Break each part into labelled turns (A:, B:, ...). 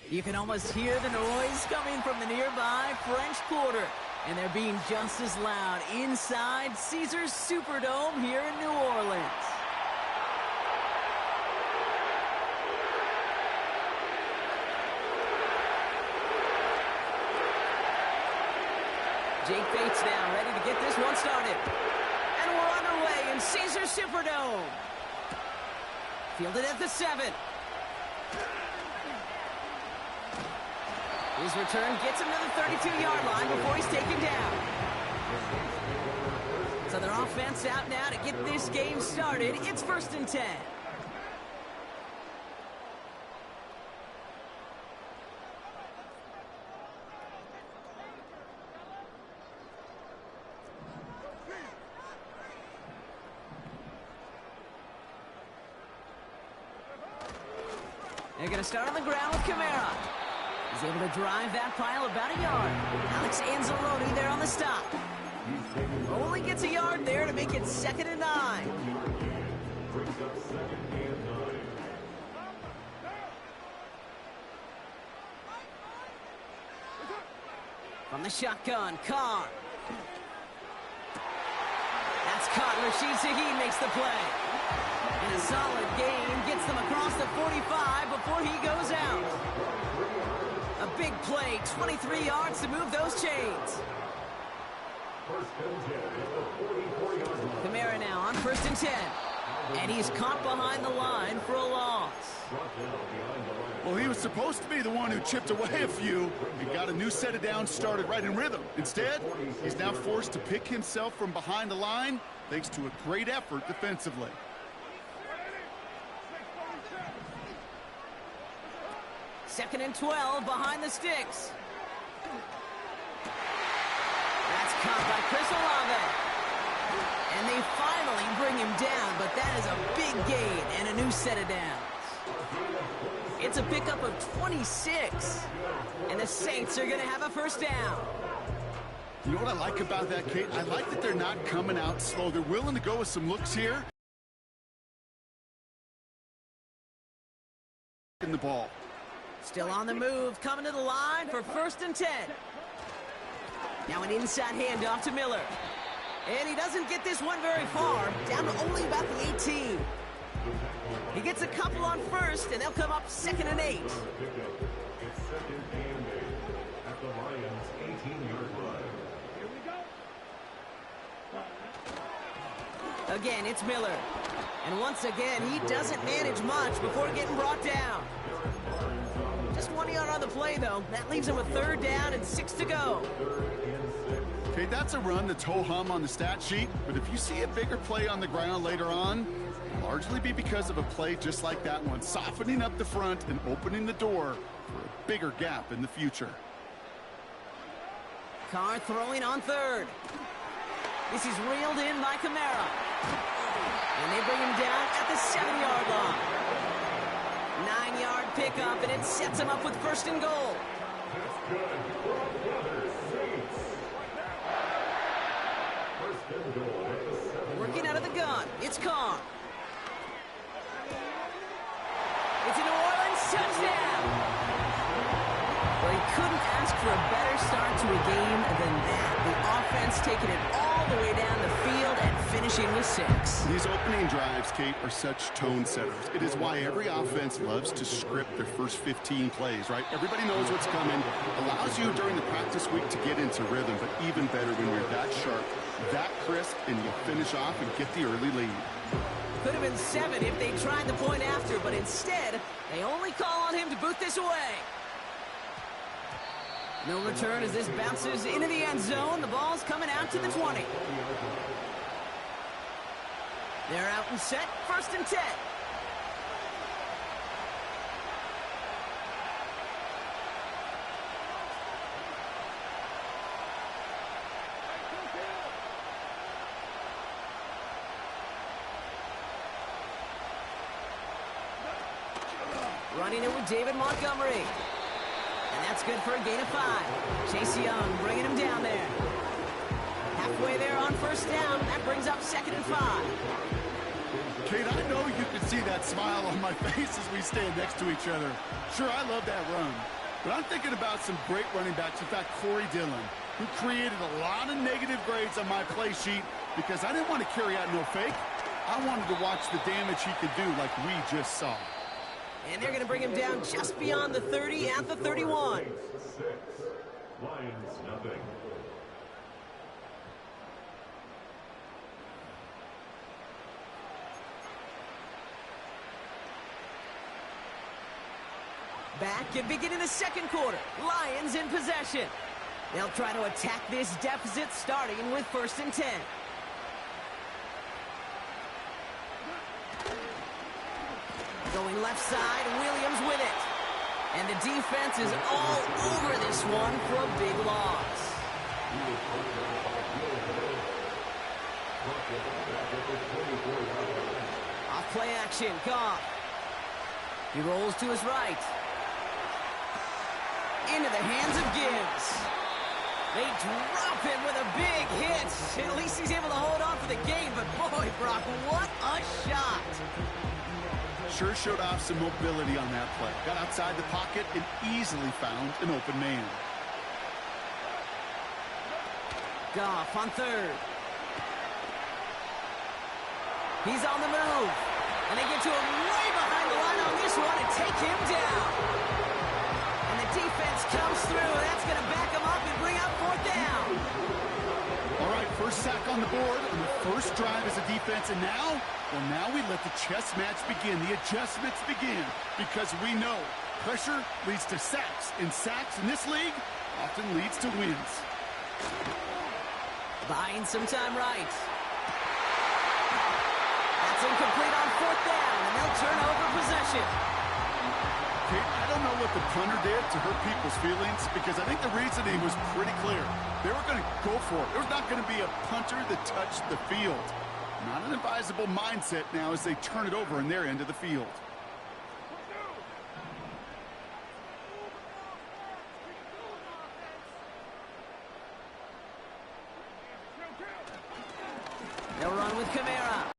A: You can almost hear the noise coming from the nearby French Quarter. And they're being just as loud inside Caesars Superdome here in New Orleans. Jake Bates now ready to get this one started. And we're underway in Caesars Superdome. Fielded at the 7. His return gets him to the 32-yard line before he's taken down. So their offense out now to get this game started. It's 1st and 10. They're going to start on the ground with Kamara. He's able to drive that pile about a yard. Alex Anzalone there on the stop. Only gets a yard there to make it 2nd and 9. From the shotgun, Carr. That's caught. Rashid Shaheed makes the play. And a solid gain gets them across the 45 before he goes out. A big play, 23 yards to move those chains. Kamara now on 1st and 10. And he's caught behind the line for a loss.
B: Well, he was supposed to be the one who chipped away a few and got a new set of downs started right in rhythm. Instead, he's now forced to pick himself from behind the line thanks to a great effort defensively.
A: Second and 12 behind the sticks. That's caught by Chris Olave. And they finally bring him down, but that is a big gain and a new set of downs. It's a pickup of 26. And the Saints are going to have a 1st down.
B: You know what I like about that, Kate? I like that they're not coming out slow. They're willing to go with some looks here. In the ball.
A: Still on the move, coming to the line for 1st and 10. Now an inside handoff to Miller. And he doesn't get this one very far, down to only about the 18. He gets a couple on 1st, and they'll come up 2nd and 8. Again, it's Miller. And once again, he doesn't manage much before getting brought down. Just 1 yard on the play, though. That leaves him with 3rd down and 6 to go.
B: Okay, that's a run that's ho-hum on the stat sheet, but if you see a bigger play on the ground later on, it'll largely be because of a play just like that one, softening up the front and opening the door for a bigger gap in the future.
A: Carr throwing on 3rd. This is reeled in by Kamara. And they bring him down at the 7-yard line. 9-yard pickup, and it sets him up with 1st and goal. Working out of the gun, it's Carr. It's a New Orleans touchdown. Well, he couldn't ask for a better start to a game than that. The offense taking it all the way down the field and finishing with 6.
B: These opening drives, Kate, are such tone setters. It is why every offense loves to script their first 15 plays, right? Everybody knows what's coming. Allows you during the practice week to get into rhythm, but even better when you're that sharp, that crisp, and you finish off and get the early lead.
A: Could have been 7 if they tried the point after, but instead, they only call on him to boot this away. No return as this bounces into the end zone. The ball's coming out to the 20. They're out and set, 1st and 10. Running it with David Montgomery. And that's good for a gain of 5. Chase Young bringing him down there. Halfway there on 1st down. That brings up 2nd and 5.
B: Kate, I know you can see that smile on my face as we stand next to each other. Sure, I love that run. But I'm thinking about some great running backs. In fact, Corey Dillon, who created a lot of negative grades on my play sheet because I didn't want to carry out no fake. I wanted to watch the damage he could do like we just saw.
A: And they're going to bring him down just beyond the 30 at the 31.
C: Lions, nothing.
A: Back and beginning the second quarter. Lions in possession. They'll try to attack this deficit starting with 1st and 10. Going left side, Williams with it. And the defense is all over this one for a big loss. Off play action, Goff. He rolls to his right. Into the hands of Gibbs. They drop him with a big hit. At least he's able to hold on for the game, but boy, Brock, what a shot.
B: Sure showed off some mobility on that play. Got outside the pocket and easily found an open man.
A: Goff on 3rd. He's on the move. And they get to him way behind the line on this one and take him down. And the defense comes through. That's going to back him up and bring up 4th down.
B: All right, first sack on the board on the first drive as a defense. And now, well, now we let the chess match begin. The adjustments begin because we know pressure leads to sacks. And sacks in this league often leads to wins.
A: Buying some time right. That's incomplete on 4th down, and they'll turn over possession.
B: Okay, I don't know what the punter did to hurt people's feelings because I think the reasoning was pretty clear. They were going to go for it. There was not going to be a punter that touched the field. Not an advisable mindset now as they turn it over in their end of the field.
A: They'll run with Kamara.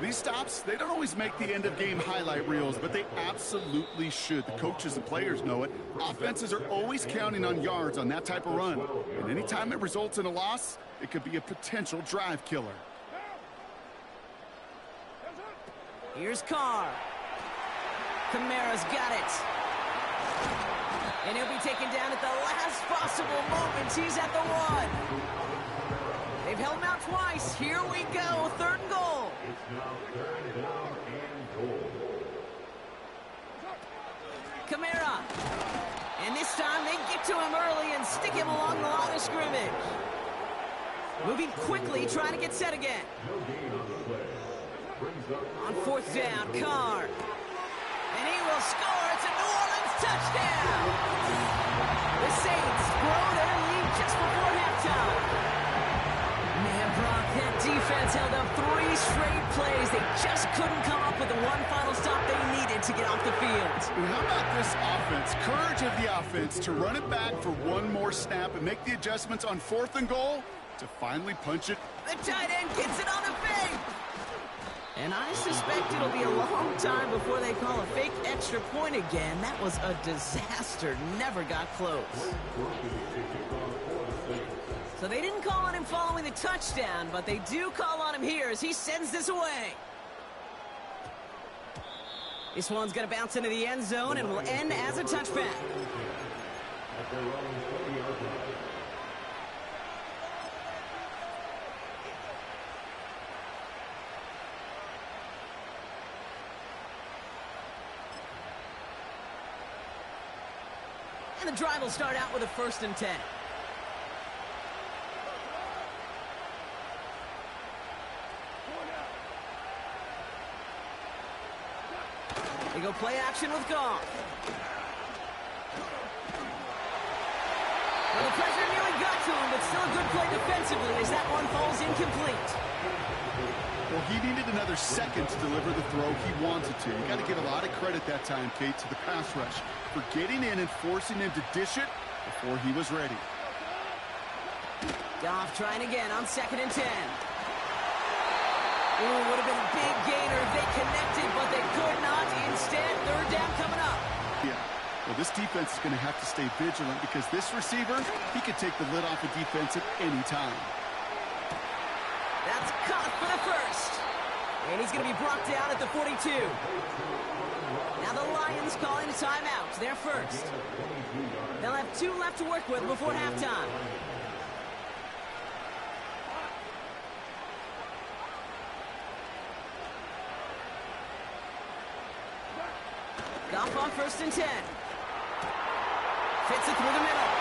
B: These stops, they don't always make the end-of-game highlight reels, but they absolutely should. The coaches and players know it. Offenses are always counting on yards on that type of run. And anytime it results in a loss, it could be a potential drive killer.
A: Here's Carr. Kamara's got it. And he'll be taken down at the last possible moment. He's at the 1. They've held him out twice. Here we go. 3rd and goal.
C: It's now 3rd down and goal.
A: Kamara. And this time they get to him early and stick him along the line of scrimmage. Moving quickly, trying to get set again.
C: No gain on the play. Brings up
A: On 4th down, Carr. And he will score. It's a New Orleans touchdown. The Saints grow their lead just before halftime. Man, Brock, that defense held up 3 straight plays. They just couldn't come up with the one final stop they needed to get off the field.
B: And how about this offense? Courage of the offense to run it back for one more snap and make the adjustments on 4th and goal to finally punch it.
A: The tight end gets it on the fake. And I suspect it'll be a long time before they call a fake extra point again. That was a disaster. Never got close. So they didn't call on him following the touchdown, but they do call on him here as he sends this away. This one's going to bounce into the end zone and will end as a touchback. And the drive will start out with a 1st and 10. They go play action with Goff. Well, the pressure nearly got to him, but still a good play defensively as that one falls incomplete.
B: Well, he needed another second to deliver the throw he wanted to. You got to give a lot of credit that time, Kate, to the pass rush for getting in and forcing him to dish it before he was ready.
A: Goff trying again on 2nd and 10. Ooh, would have been a big gainer. They connected, but they could not. Instead, third down coming up.
B: Yeah. Well, this defense is going to have to stay vigilant because this receiver, he could take the lid off a defense at any time.
A: That's caught for the first. And he's going to be brought down at the 42. Now the Lions calling a timeout. They're first. They'll have 2 left to work with before halftime. Goff on 1st and 10. Fits it through the middle.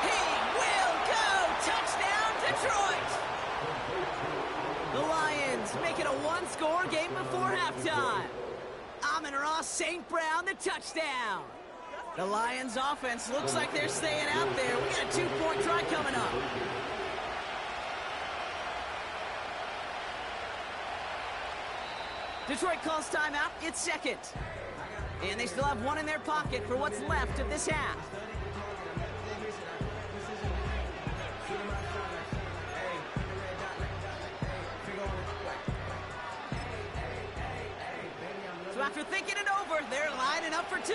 A: He will go! Touchdown, Detroit! The Lions make it a 1-score game before halftime. Amon-Ra St. Brown, the touchdown. The Lions offense looks like they're staying out there. We got a 2-point try coming up. Detroit calls timeout. It's second. And they still have 1 in their pocket for what's left of this half. So after thinking it over, they're lining up for 2.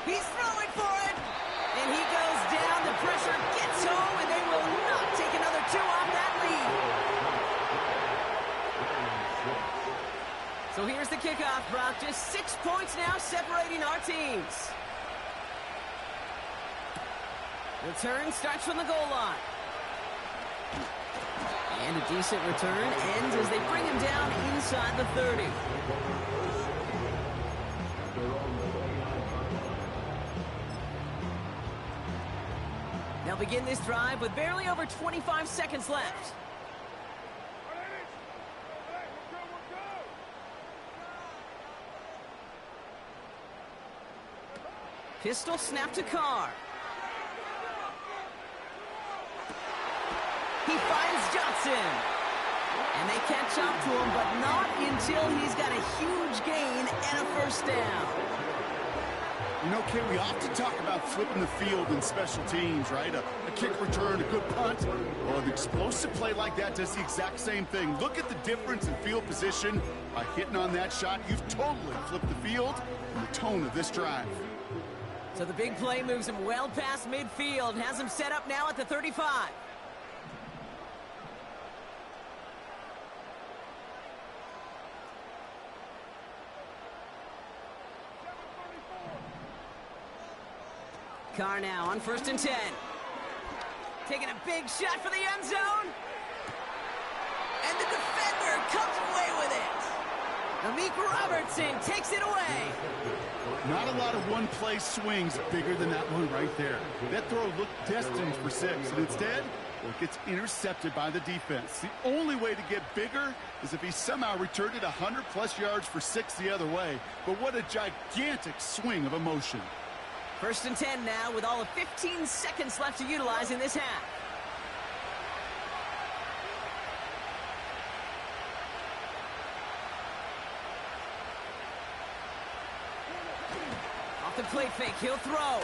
A: He's throwing for it. And he goes down. The pressure gets home, and they will not take another 2 off that lead. So here's the kickoff, Brock. Just 6 points now separating our teams. Return starts from the goal line. And a decent return ends as they bring him down inside the 30. They'll begin this drive with barely over 25 seconds left. Pistol snap to Carr. He finds Johnson. And they catch up to him, but not until he's got a huge gain and a first down.
B: You know, Kay, we often talk about flipping the field in special teams, right? A kick return, a good punt. Well, an explosive play like that does the exact same thing. Look at the difference in field position. By hitting on that shot, you've totally flipped the field and the tone of this drive.
A: So the big play moves him well past midfield, has him set up now at the 35. Carr now on 1st and 10. Taking a big shot for the end zone. And the defender comes away with it. Amik Robertson takes it away.
B: Not a lot of one-play swings bigger than that one right there. That throw looked destined for 6, and instead, well, it gets intercepted by the defense. The only way to get bigger is if he somehow returned it 100-plus yards for 6 the other way. But what a gigantic swing of emotion.
A: 1st and 10 now with all of 15 seconds left to utilize in this half. Off the plate fake, he'll throw.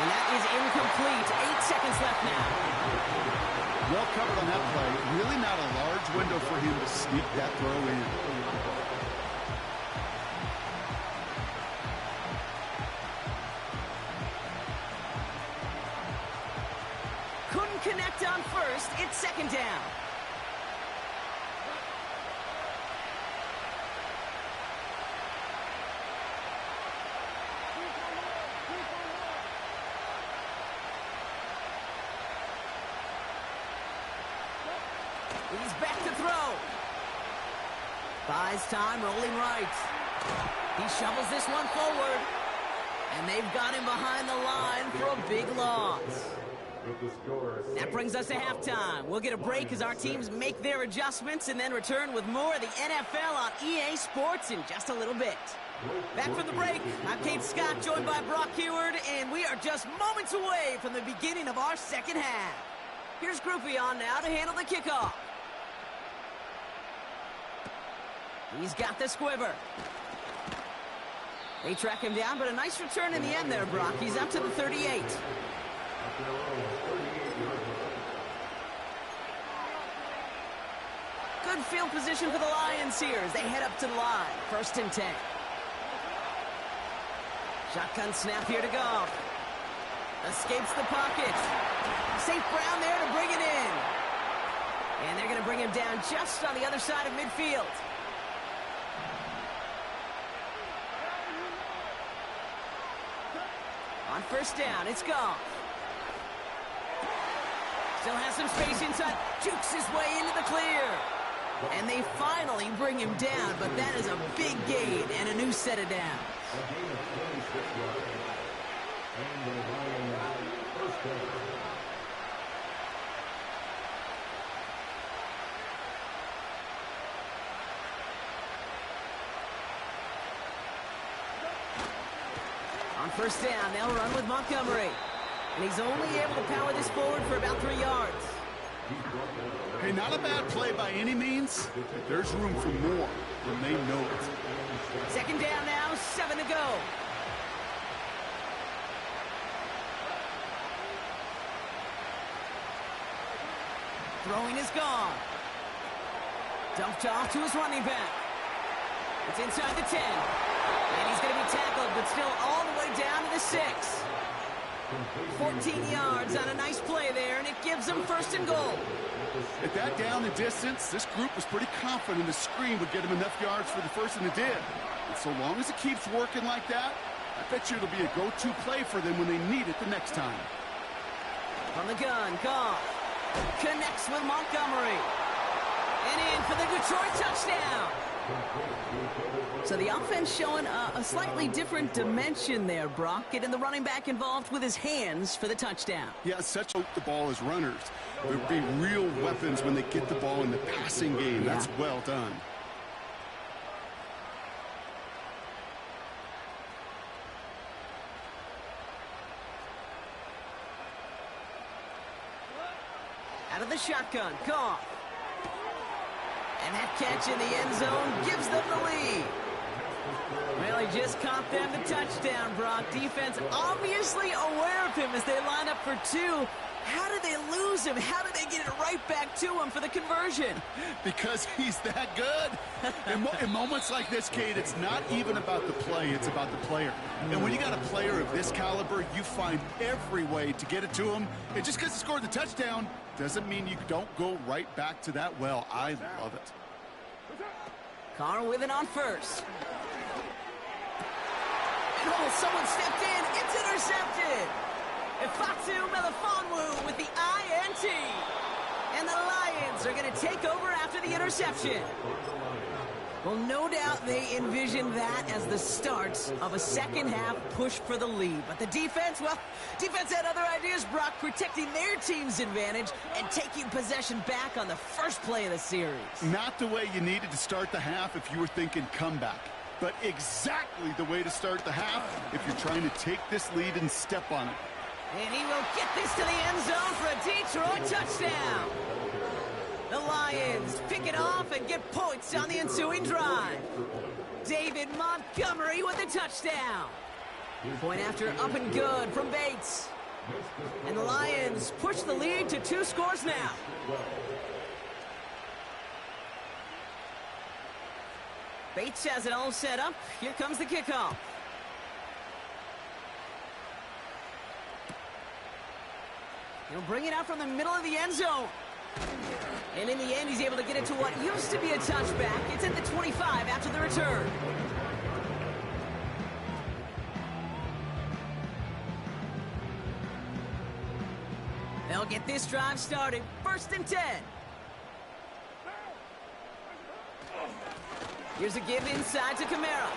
A: And that is incomplete. 8 seconds left now.
B: Well covered on that play. Really not a large window for him to sneak that throw in.
A: Couldn't connect on 1st. It's 2nd down. He's back to throw. Buys time, rolling right. He shovels this one forward. And they've got him behind the line for a big loss. That brings us to halftime. We'll get a break as our teams make their adjustments and then return with more of the NFL on EA Sports in just a little bit. Back from the break, I'm Kate Scott, joined by Brock Heward, and we are just moments away from the beginning of our second half. Here's Groupie on now to handle the kickoff. He's got the squiver. They track him down, but a nice return in the end there, Brock. He's up to the 38. Good field position for the Lions here as they head up to the line. 1st and 10. Shotgun snap here to Goff. Escapes the pocket. St. Brown there to bring it in. And they're going to bring him down just on the other side of midfield. On 1st down, it's Goff. Still has some space inside. Jukes his way into the clear. And they finally bring him down, but that is a big gain and a new set of downs. On 1st down, they'll run with Montgomery. And he's only able to power this forward for about 3 yards.
B: Hey, not a bad play by any means, but there's room for more when they know it.
A: 2nd down now, 7 to go. Throwing is gone. Dumped off to his running back. It's inside the 10. And he's going to be tackled, but still all the way down to the 6. 14 yards on a nice play there, and it gives them 1st and goal.
B: At that down and distance, this group was pretty confident the screen would get them enough yards for the 1st, and it did. And so long as it keeps working like that, I bet you it'll be a go-to play for them when they need it the next time.
A: From the gun, Goff connects with Montgomery. And in for the Detroit touchdown. So the offense showing a slightly different dimension there, Brock. Getting the running back involved with his hands for the touchdown.
B: Yeah, such the ball as runners. They'll be real weapons when they get the ball in the passing game. Yeah. That's well done.
A: Out of the shotgun, Goff. And that catch in the end zone gives them the lead. Well, he just caught them the touchdown, Brock. Defense obviously aware of him as they line up for 2. How did they lose him? How did they get it right back to him for the conversion?
B: Because he's that good. In moments like this, Kate, it's not even about the play, it's about the player. And when you got a player of this caliber, you find every way to get it to him. And just because he scored the touchdown doesn't mean you don't go right back to that well. I love it.
A: Carr with it on 1st. And oh, someone stepped in. It's intercepted. Ifatu Melifonwu with the INT. And the Lions are going to take over after the interception. Well, no doubt they envisioned that as the start of a second-half push for the lead. But the defense, well, defense had other ideas, Brock, protecting their team's advantage and taking possession back on the first play of the series. Not the way you needed to start the half if you were thinking comeback, but exactly the way to start the half if you're trying to take this lead and step on it. And he will get this to the end zone for a Detroit touchdown. The Lions pick it off and get points on the ensuing drive. David Montgomery with a touchdown. Point after up and good from Bates. And the Lions push the lead to 2 scores now. Bates has it all set up. Here comes the kickoff. He'll bring it out from the middle of the end zone. And in the end, he's able to get it to what used to be a touchback. It's at the 25 after the return. They'll get this drive started. 1st and 10. Here's a give inside to Kamara.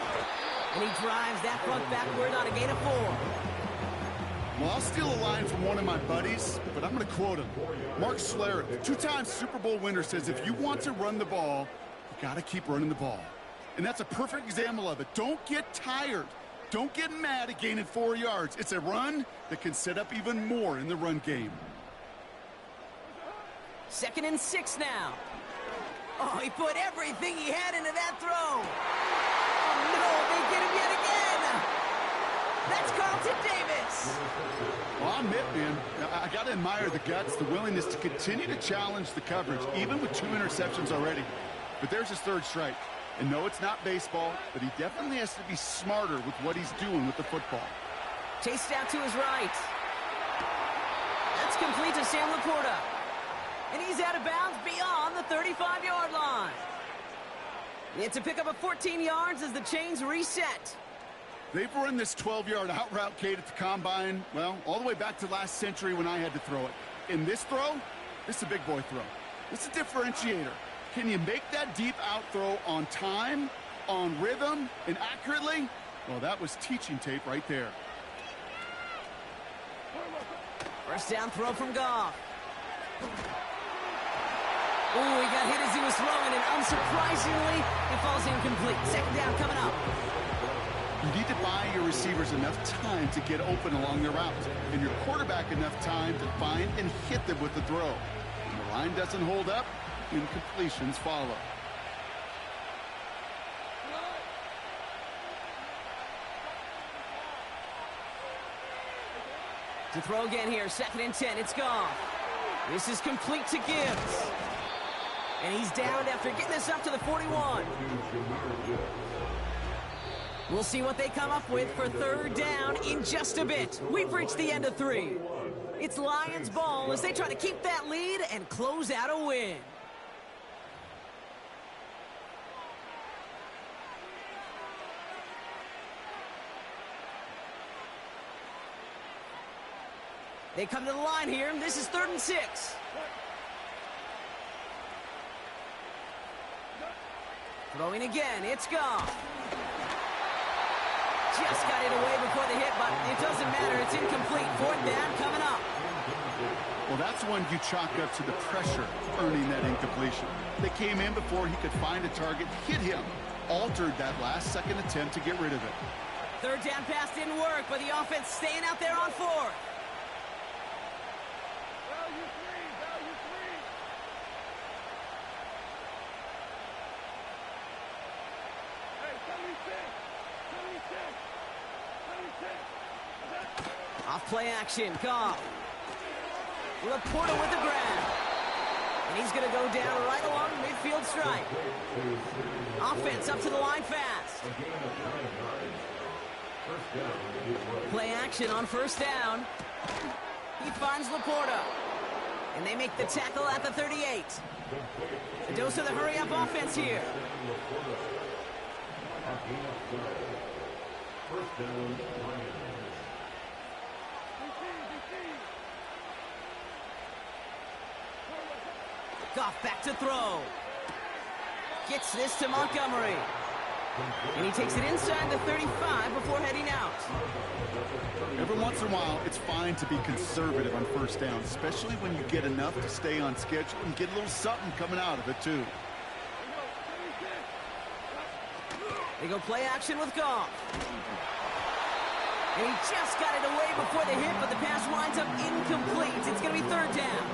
A: And he drives that puck backward on a gain of 4.
B: Well, I'll steal a line from one of my buddies, but I'm going to quote him. Mark Schlereth, 2-time Super Bowl winner, says if you want to run the ball, you got to keep running the ball. And that's a perfect example of it. Don't get tired. Don't get mad at gaining 4 yards. It's a run that can set up even more in the run game.
A: 2nd and 6 now. Oh, he put everything he had into that throw. Oh, no, they get him yet again. That's Carlton Davis.
B: Well, I'll admit, man, I got to admire the guts, the willingness to continue to challenge the coverage, even with 2 interceptions already. But there's his 3rd strike. And no, it's not baseball, but he definitely has to be smarter with what he's doing with the football.
A: Chased out to his right. That's complete to Sam Laporta. And he's out of bounds beyond the 35-yard line. It's a pickup of 14 yards as the chains reset.
B: They've run this 12-yard out route, Kate, at the combine, well, all the way back to last century when I had to throw it. In this throw, this is a big boy throw. This is a differentiator. Can you make that deep out throw on time, on rhythm, and accurately? Well, that was teaching tape right there.
A: First down throw from Goff. Ooh, he got hit as he was throwing, and unsurprisingly, it falls incomplete. 2nd down coming up.
B: You need to buy your receivers enough time to get open along their routes, and your quarterback enough time to find and hit them with the throw. When the line doesn't hold up, incompletions follow.
A: To throw again here, 2nd and 10, it's Goff. This is complete to Gibbs. And he's down after getting this up to the 41. We'll see what they come up with for 3rd down in just a bit. We've reached the end of 3. It's Lions ball as they try to keep that lead and close out a win. They come to the line here. This is 3rd and 6. Throwing again. It's Goff. Just got it away before the hit, but it doesn't matter. It's incomplete. 4th down coming up.
B: Well, that's one you chalk up to the pressure earning that incompletion. They came in before he could find a target, hit him, altered that last-second attempt to get rid of it.
A: 3rd down pass didn't work, but the offense staying out there on 4th. Off play action, Goff. Laporta with the grab. And he's going to go down right along the midfield stripe. Offense up to the line fast. Play action on 1st down. He finds Laporta. And they make the tackle at the 38. A dose of the hurry-up offense here. Goff back to throw. Gets this to Montgomery. And he takes it inside the 35 before heading out.
B: Every once in a while, it's fine to be conservative on 1st down, especially when you get enough to stay on schedule and get a little something coming out of it, too.
A: They go play action with Goff. And he just got it away before the hit, but the pass winds up incomplete. It's going to be 3rd down.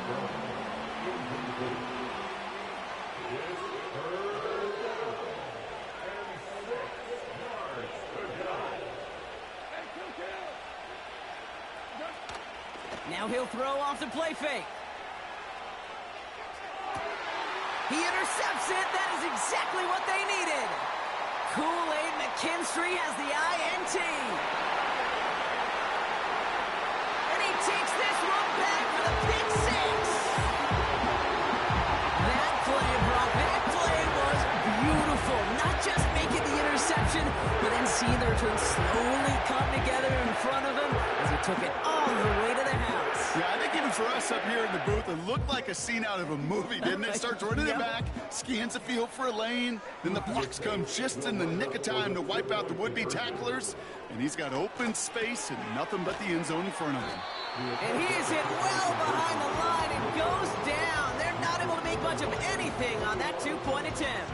A: Now he'll throw off the play fake. He intercepts it. That is exactly what they needed. Kool-Aid McKinstry has the INT. And he takes this one back for the pick 6. That play, Brock, that play was beautiful. Not just making the interception, but then seeing the return slowly come together in front of him as he took it all the way to the house.
B: Yeah, I think even for us up here in the booth, it looked like a scene out of a movie, didn't it? Starts running it back, scans the field for a lane, then the blocks come just in the nick of time to wipe out the would-be tacklers, and he's got open space and nothing but the end zone in front of him.
A: And he is hit well behind the line and goes down. They're not able to make much of anything on that 2-point attempt.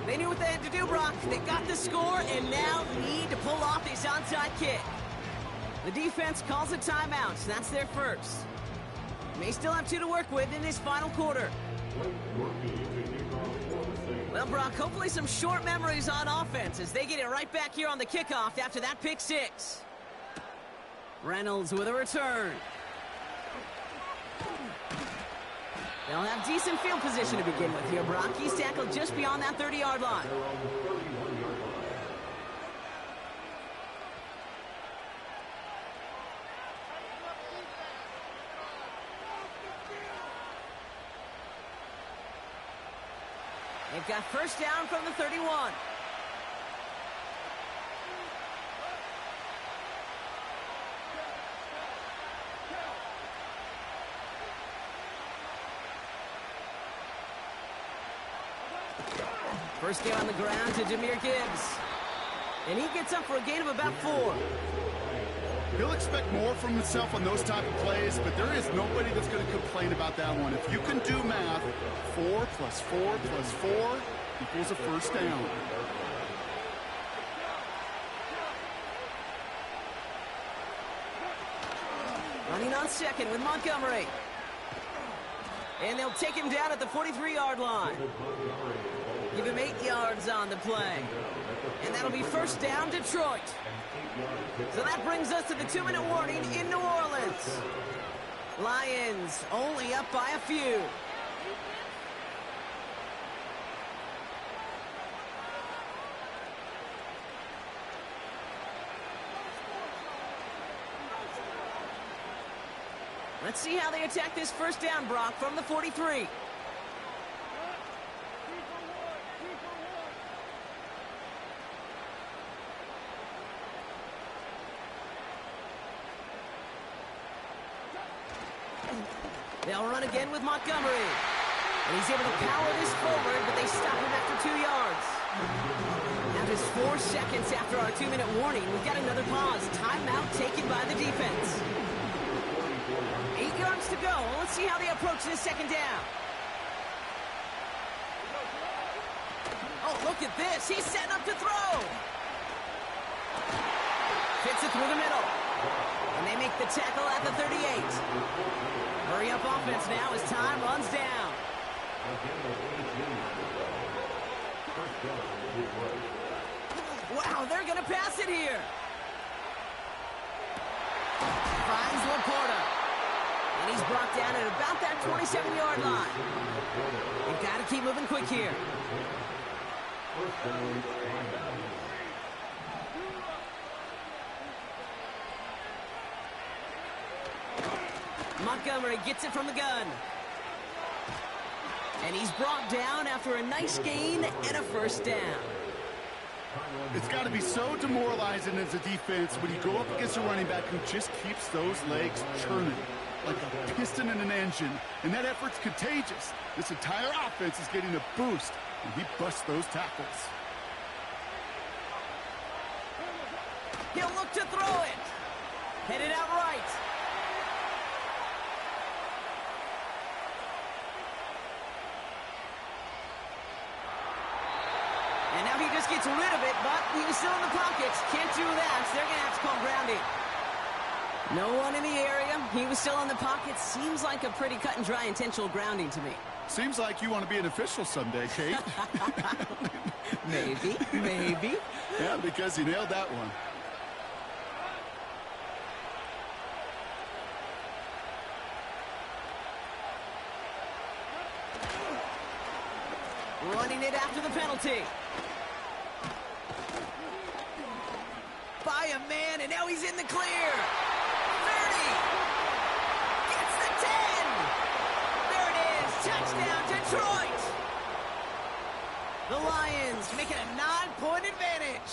A: They knew what they had to do, Brock. They got the score and now need to pull off this onside kick. The defense calls a timeout, so that's their first. May still have 2 to work with in this final quarter. Well, Brock, hopefully some short memories on offense as they get it right back here on the kickoff after that pick six. Reynolds with a return. They'll have decent field position to begin with here, Brock. He's tackled just beyond that 30-yard line. They've got first down from the 31. First down on the ground to Jahmyr Gibbs. And he gets up for a gain of about 4.
B: He'll expect more from himself on those type of plays, but there is nobody that's going to complain about that one. If you can do math, 4 plus 4 plus 4 equals a first down.
A: Running on second with Montgomery. And they'll take him down at the 43-yard line. Give him 8 yards on the play. And that'll be first down, Detroit. So that brings us to the 2-minute warning in New Orleans. Lions only up by a few. Let's see how they attack this first down, Brock, from the 43. They'll run again with Montgomery. And he's able to power this forward, but they stop him after 2 yards. Now just 4 seconds after our 2-minute warning, we've got another pause. Timeout taken by the defense. 8 yards to go. Let's see how they approach this second down. Oh, look at this. He's setting up to throw. Fits it through the middle. And they make the tackle at the 38. Hurry up offense now as time runs down. Wow, they're going to pass it here. Finds Laporta. And he's brought down at about that 27-yard line. You've got to keep moving quick here. Montgomery gets it from the gun. And he's brought down after a nice gain and a first down.
B: It's got to be so demoralizing as a defense when you go up against a running back who just keeps those legs churning like a piston in an engine, and that effort's contagious. This entire offense is getting a boost, and he busts those tackles.
A: He'll look to throw it. Headed out right. And now he just gets rid of it, but he was still in the pockets. Can't do that, so they're going to have to call grounding. No one in the area. He was still in the pocket. Seems like a pretty cut and dry intentional grounding to me.
B: Seems like you want to be an official someday, Kate.
A: Maybe.
B: Yeah, because you nailed that one.
A: Running it after the penalty. By a man, and now he's in the clear. 30. Gets the 10. There it is. Touchdown, Detroit. The Lions make it a 9-point advantage.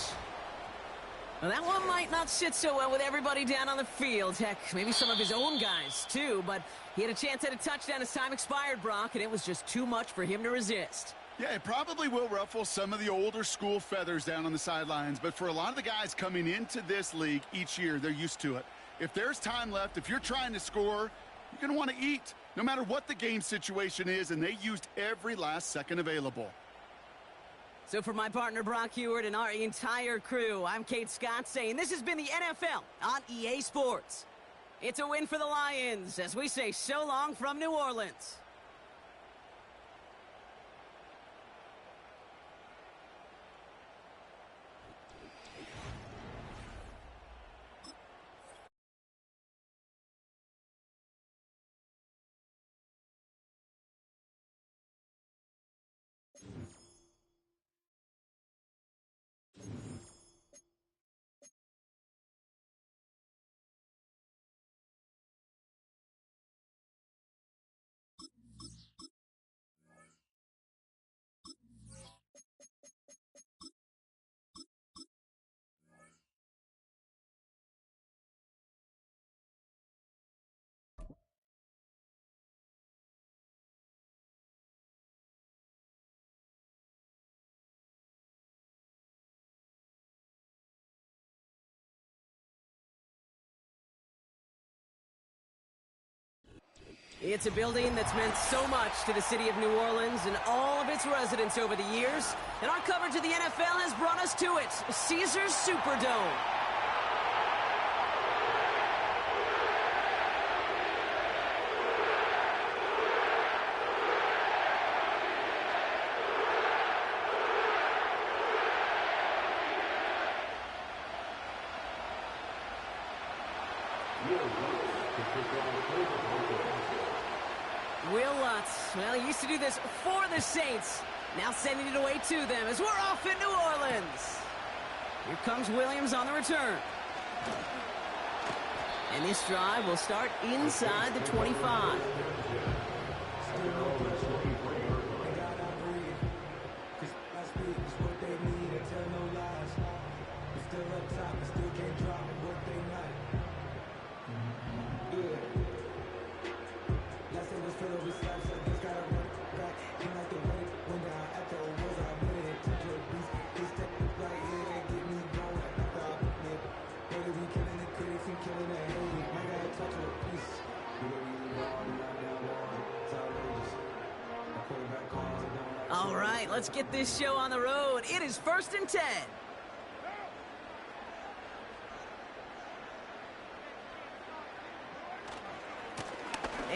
A: Well, that one might not sit so well with everybody down on the field. Heck, maybe some of his own guys, too. But he had a chance at a touchdown as time expired, Brock, and it was just too much for him to resist.
B: Yeah, it probably will ruffle some of the older school feathers down on the sidelines, but for a lot of the guys coming into this league each year, they're used to it. If there's time left, if you're trying to score, you're going to want to eat, no matter what the game situation is, and they used every last second available.
A: So for my partner Brock Heward and our entire crew, I'm Kate Scott saying this has been the NFL on EA Sports. It's a win for the Lions as we say so long from New Orleans. It's a building that's meant so much to the city of New Orleans and all of its residents over the years. And our coverage of the NFL has brought us to it, Caesars Superdome. Will Lutz, well, he used to do this for the Saints. Now sending it away to them as we're off in New Orleans. Here comes Williams on the return. And this drive will start inside the 25. All right, let's get this show on the road. It is 1st and 10.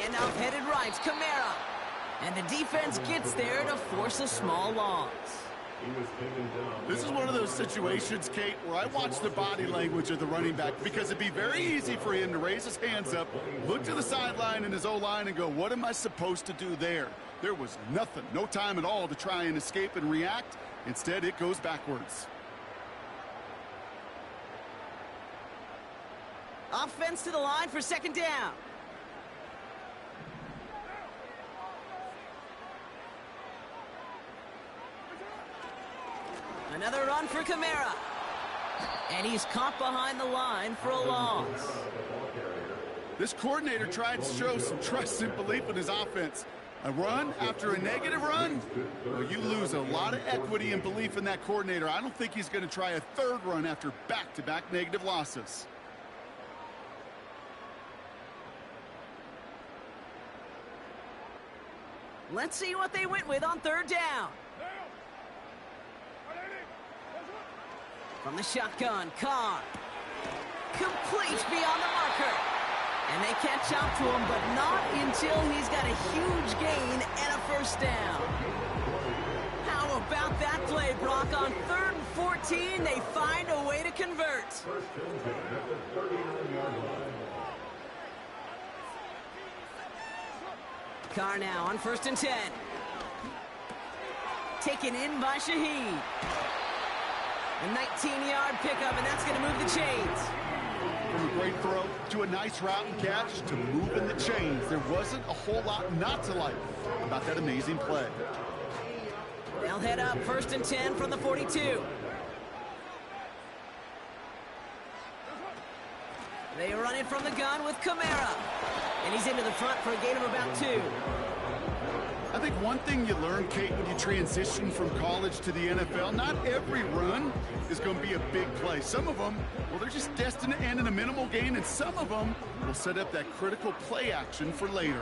A: And off headed right, Kamara. And the defense gets there to force a small loss.
B: This is one of those situations, Kate, where I watch the body language of the running back because it'd be very easy for him to raise his hands up, look to the sideline in his O-line and go, what am I supposed to do there? There was nothing, no time at all to try and escape and react. Instead, it goes backwards.
A: Offense to the line for 2nd down. Another run for Kamara. And he's caught behind the line for a loss.
B: This coordinator tried to show some trust and belief in his offense. A run after a negative run? Well, you lose a lot of equity and belief in that coordinator. I don't think he's going to try a 3rd run after back-to-back negative losses.
A: Let's see what they went with on 3rd down. From the shotgun, Carr. Complete beyond the marker. And they catch up to him, but not until he's got a huge gain and a 1st down. How about that play, Brock? On 3rd and 14, they find a way to convert. Carr now on 1st and 10. Taken in by Shaheed. A 19-yard pickup, and that's going to move the chains.
B: From a great throw to a nice route and catch to moving the chains. There wasn't a whole lot not to like about that amazing play.
A: They'll head up 1st and 10 from the 42. They run it from the gun with Kamara. And he's into the front for a gain of about 2.
B: I think one thing you learn, Kate, when you transition from college to the NFL, not every run is going to be a big play. Some of them, well, they're just destined to end in a minimal gain, and some of them will set up that critical play action for later.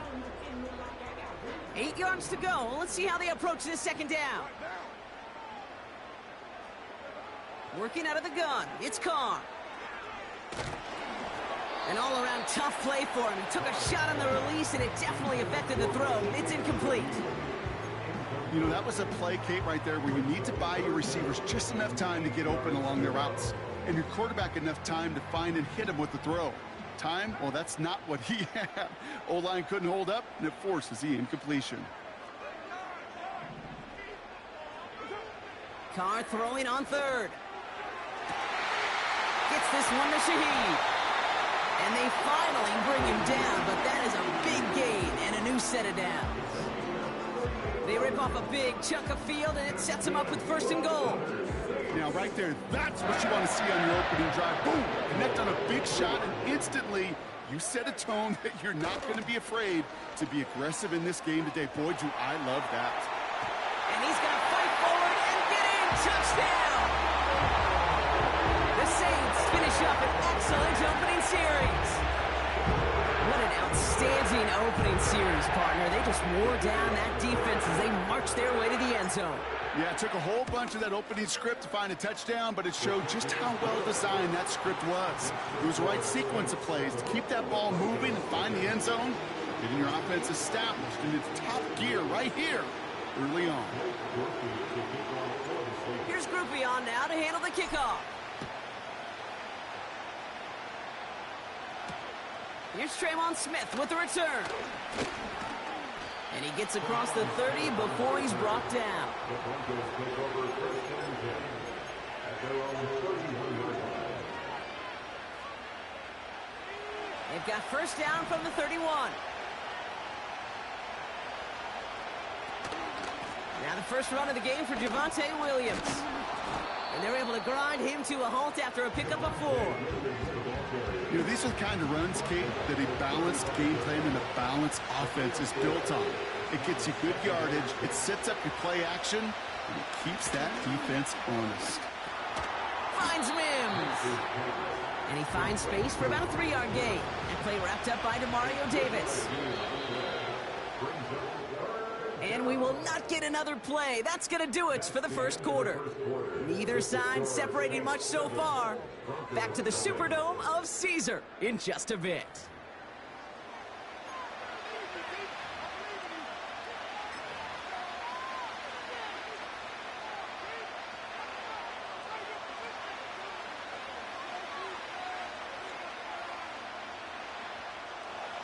A: 8 yards to go. Let's see how they approach this 2nd down. Working out of the gun, it's Carr. An all-around tough play for him. He took a shot on the release, and it definitely affected the throw. It's incomplete.
B: You know, that was a play, Kate, right there where you need to buy your receivers just enough time to get open along their routes, and your quarterback enough time to find and hit him with the throw. Time, well, that's not what he had. O-line couldn't hold up, and it forces the incompletion.
A: Carr throwing on 3rd. Gets this one to Shaheed. And they finally bring him down, but that is a big gain and a new set of downs. They rip off a big chunk of field, and it sets them up with 1st and goal.
B: Now, right there, that's what you want to see on your opening drive. Boom! Connect on a big shot, and instantly you set a tone that you're not going to be afraid to be aggressive in this game today. Boy, do I love that.
A: And he's going to fight forward and get in. Touchdown! The Saints finish up an excellent opening series. What an outstanding opening series, partner. They just wore down that defense as they marched their way to the end zone.
B: Yeah, it took a whole bunch of that opening script to find a touchdown, but it showed just how well designed that script was. It was the right sequence of plays to keep that ball moving and find the end zone, getting your offense established in its top gear right here early on.
A: Here's Groupie on now to handle the kickoff. Here's Traymon Smith with the return. And he gets across the 30 before he's brought down.
C: The Broncos take over first and 10 at their own 31-yard line.
A: They've got first down from the 31. Now the first run of the game for Javonte Williams. And they're able to grind him to a halt after a pickup of 4.
B: You know, these are the kind of runs, Kate, that a balanced game plan and a balanced offense is built on. It gets you good yardage, it sets up your play action, and it keeps that defense honest.
A: Finds Mims. And he finds space for about a 3-yard gain. That play wrapped up by Demario Davis. And we will not get another play. That's going to do it for the first quarter. Neither side separating much so far. Back to the Superdome of Caesar in just a bit.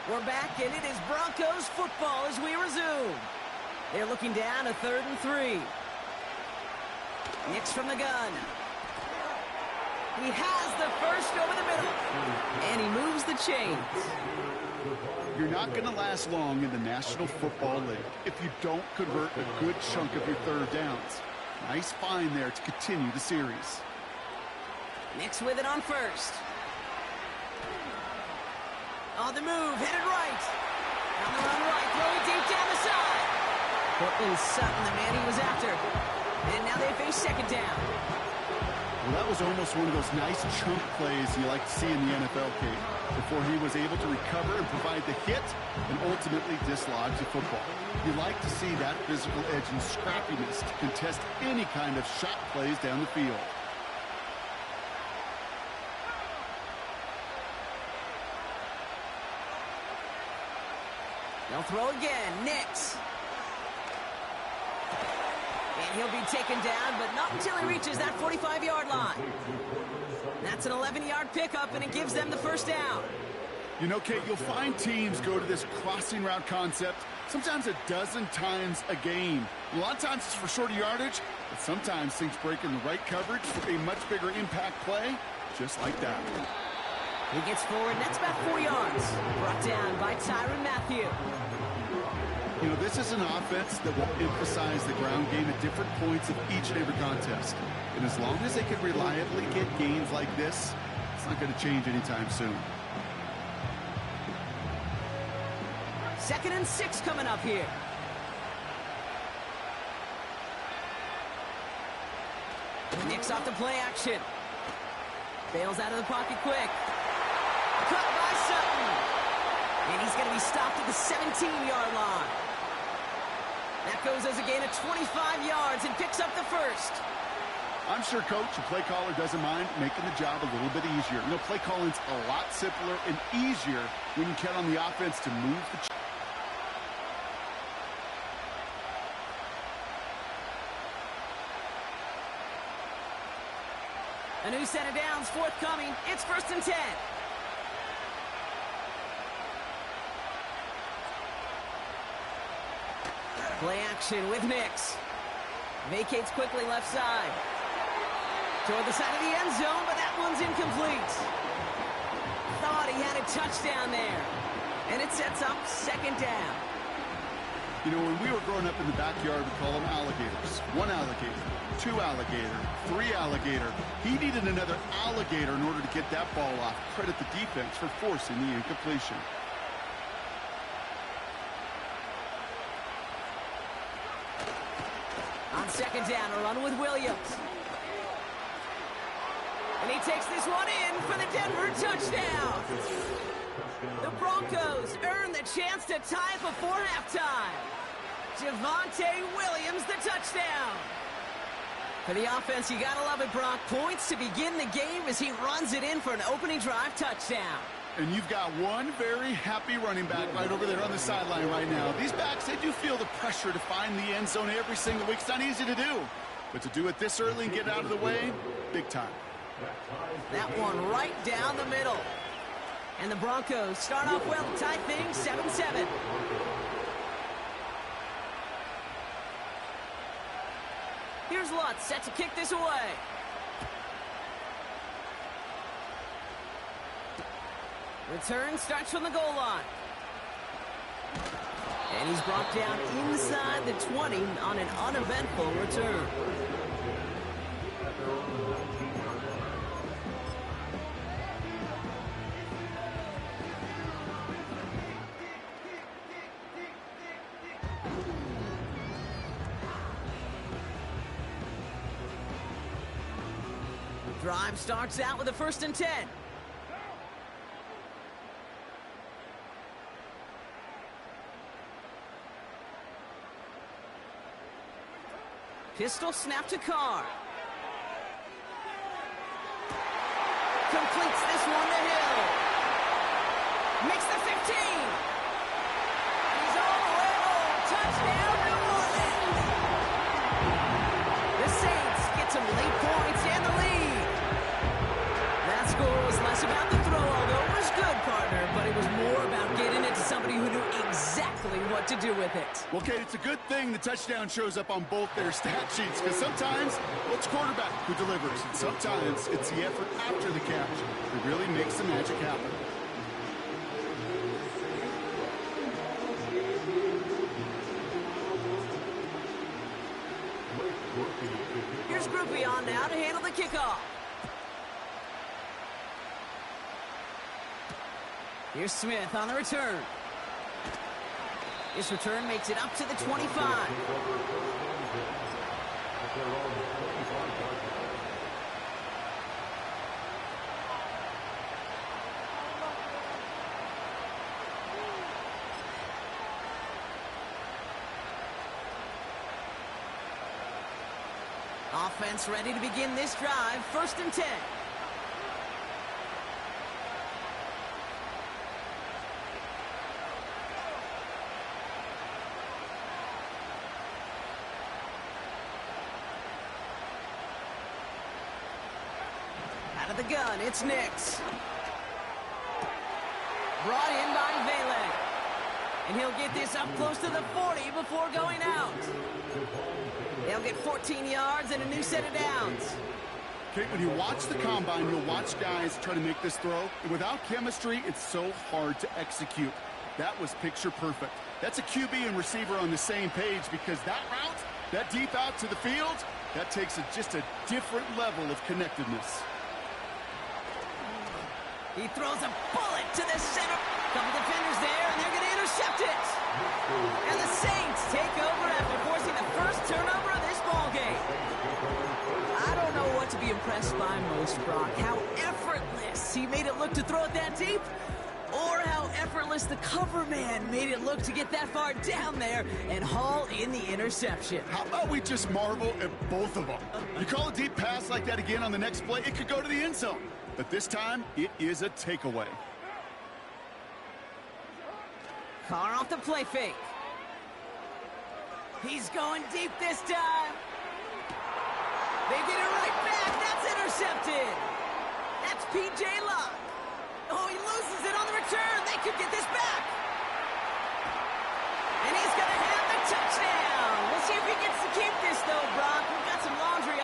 A: We're back, and it is Broncos football as we resume. They're looking down a 3rd and 3. Nix from the gun. He has the first over the middle. And he moves the chains.
B: You're not going to last long in the National Football League if you don't convert a good chunk of your third downs. Nice find there to continue the series.
A: Nix with it on first. On the move, headed right. On the run right, throwing deep down the side. Cortland Sutton, the man he was after. And now they face second down.
B: Well, that was almost one of those nice chunk plays you like to see in the NFL, Kate, before he was able to recover and provide the hit and ultimately dislodge the football. You like to see that physical edge and scrappiness to contest any kind of shot plays down the field.
A: They'll throw again. Nix. And he'll be taken down, but not until he reaches that 45-yard line. That's an 11-yard pickup, and it gives them the first down.
B: You know, Kate, you'll find teams go to this crossing route concept sometimes a dozen times a game. A lot of times it's for shorter yardage, but sometimes things break in the right coverage for a much bigger impact play, just like that.
A: He gets forward, and that's about 4 yards. Brought down by Tyrann Mathieu.
B: You know, this is an offense that will emphasize the ground game at different points of each and every contest. And as long as they can reliably get gains like this, it's not going to change anytime soon.
A: 2nd and 6 coming up here. Nix off the play action. Bails out of the pocket quick. Cut by Sutton. And he's going to be stopped at the 17-yard line. That goes as a gain of 25 yards and picks up the first.
B: I'm sure, Coach, the play caller doesn't mind making the job a little bit easier. You know, play calling's a lot simpler and easier when you count on the offense to move the
A: A new set of downs forthcoming. It's 1st and 10. Play action with Nix. Vacates quickly left side. Toward the side of the end zone, but that one's incomplete. Thought he had a touchdown there. And it sets up 2nd down.
B: You know, when we were growing up in the backyard, we call them alligators. 1 alligator, 2 alligator, 3 alligator. He needed another alligator in order to get that ball off. Credit the defense for forcing the incompletion.
A: On 2nd down, a run with Williams. And he takes this one in for the Denver touchdown. The Broncos earn the chance to tie it before halftime. Javonte Williams, the touchdown. For the offense, you gotta love it, Brock. Points to begin the game as he runs it in for an opening drive touchdown.
B: And you've got one very happy running back right over there on the sideline right now. These backs, they do feel the pressure to find the end zone every single week. It's not easy to do. But to do it this early and get out of the way, big time.
A: That one right down the middle. And the Broncos start off well to tie things 7-7. Here's Lutz set to kick this away. Return starts from the goal line. And he's brought down inside the 20 on an uneventful return. Drive starts out with a 1st and 10. Pistol snap to Carr. Completes this one to Hill. Makes the 15. He's all the way home. Touchdown, New Orleans. The Saints get some late points and the lead. That score was less about the throw, although it was good, partner, but it was more about getting it to somebody who knew exactly what to do with it.
B: Well, Kate, it's a good thing the touchdown shows up on both their stat sheets, because sometimes well, it's quarterback who delivers, and sometimes it's the effort after the catch that really makes the magic happen.
A: Here's Groupie on now to handle the kickoff. Here's Smith on the return. This return makes it up to the 25. Offense ready to begin this drive. 1st and 10. Out of the gun, it's Nix. Brought in by Vele. And he'll get this up close to the 40 before going out. They'll get 14 yards and a new set of downs.
B: Kate, when you watch the combine, you'll watch guys try to make this throw. And without chemistry, it's so hard to execute. That was picture perfect. That's a QB and receiver on the same page, because that route, that deep out to the field, that takes just a different level of connectedness.
A: He throws a bullet to the center. Couple defenders there, and they're going to intercept it. And the Saints take over after forcing the first turnover of this ballgame. I don't know what to be impressed by most, Brock. How effortless he made it look to throw it that deep, or how effortless the cover man made it look to get that far down there and haul in the interception.
B: How about we just marvel at both of them? You call a deep pass like that again on the next play, it could go to the end zone. But this time, it is a takeaway.
A: Carr off the play fake. He's going deep this time. They get it right back. That's intercepted. That's P.J. Locke. Oh, he loses it on the return. They could get this back. And he's going to have the touchdown. We'll see if he gets to keep this, though, Brock. We've got some laundry.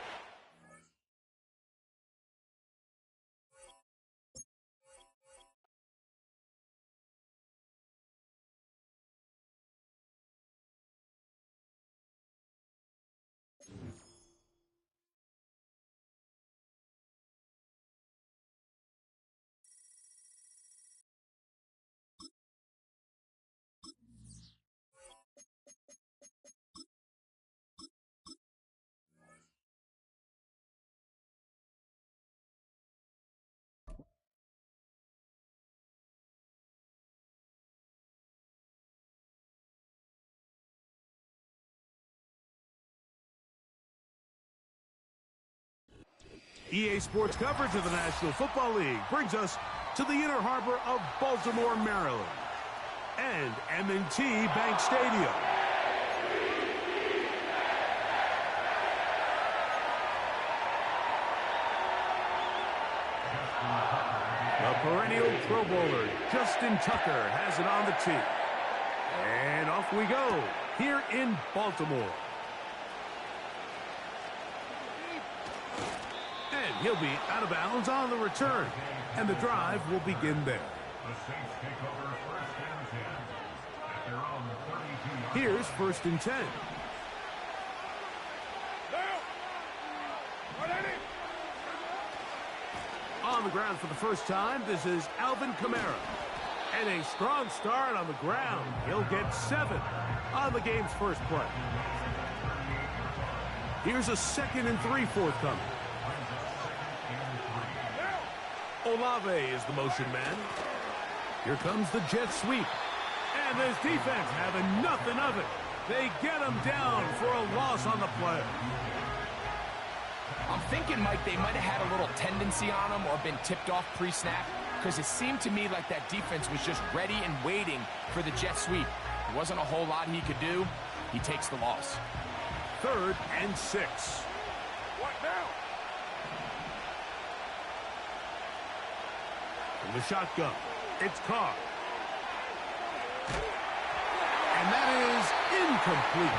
D: EA Sports coverage of the National Football League brings us to the inner harbor of Baltimore, Maryland, and M&T Bank Stadium. The perennial Pro Bowler, Justin Tucker, has it on the tee. And off we go, here in Baltimore. And he'll be out of bounds on the return. And the drive will begin there.
C: The Saints take over first and 10 at their own 32-yard line.
D: Here's first and 10. On the ground for the first time, this is Alvin Kamara. And a strong start on the ground. He'll get 7 on the game's first play. Here's a 2nd and 3 forthcoming. Olave is the motion man. Here comes the jet sweep. And this defense having nothing of it. They get him down for a loss on the play.
E: I'm thinking, Mike, they might have had a little tendency on him or been tipped off pre-snap, because it seemed to me like that defense was just ready and waiting for the jet sweep. There wasn't a whole lot he could do. He takes the loss.
D: 3rd and 6.
C: What now?
D: From the shotgun, it's Carr. And that is incomplete.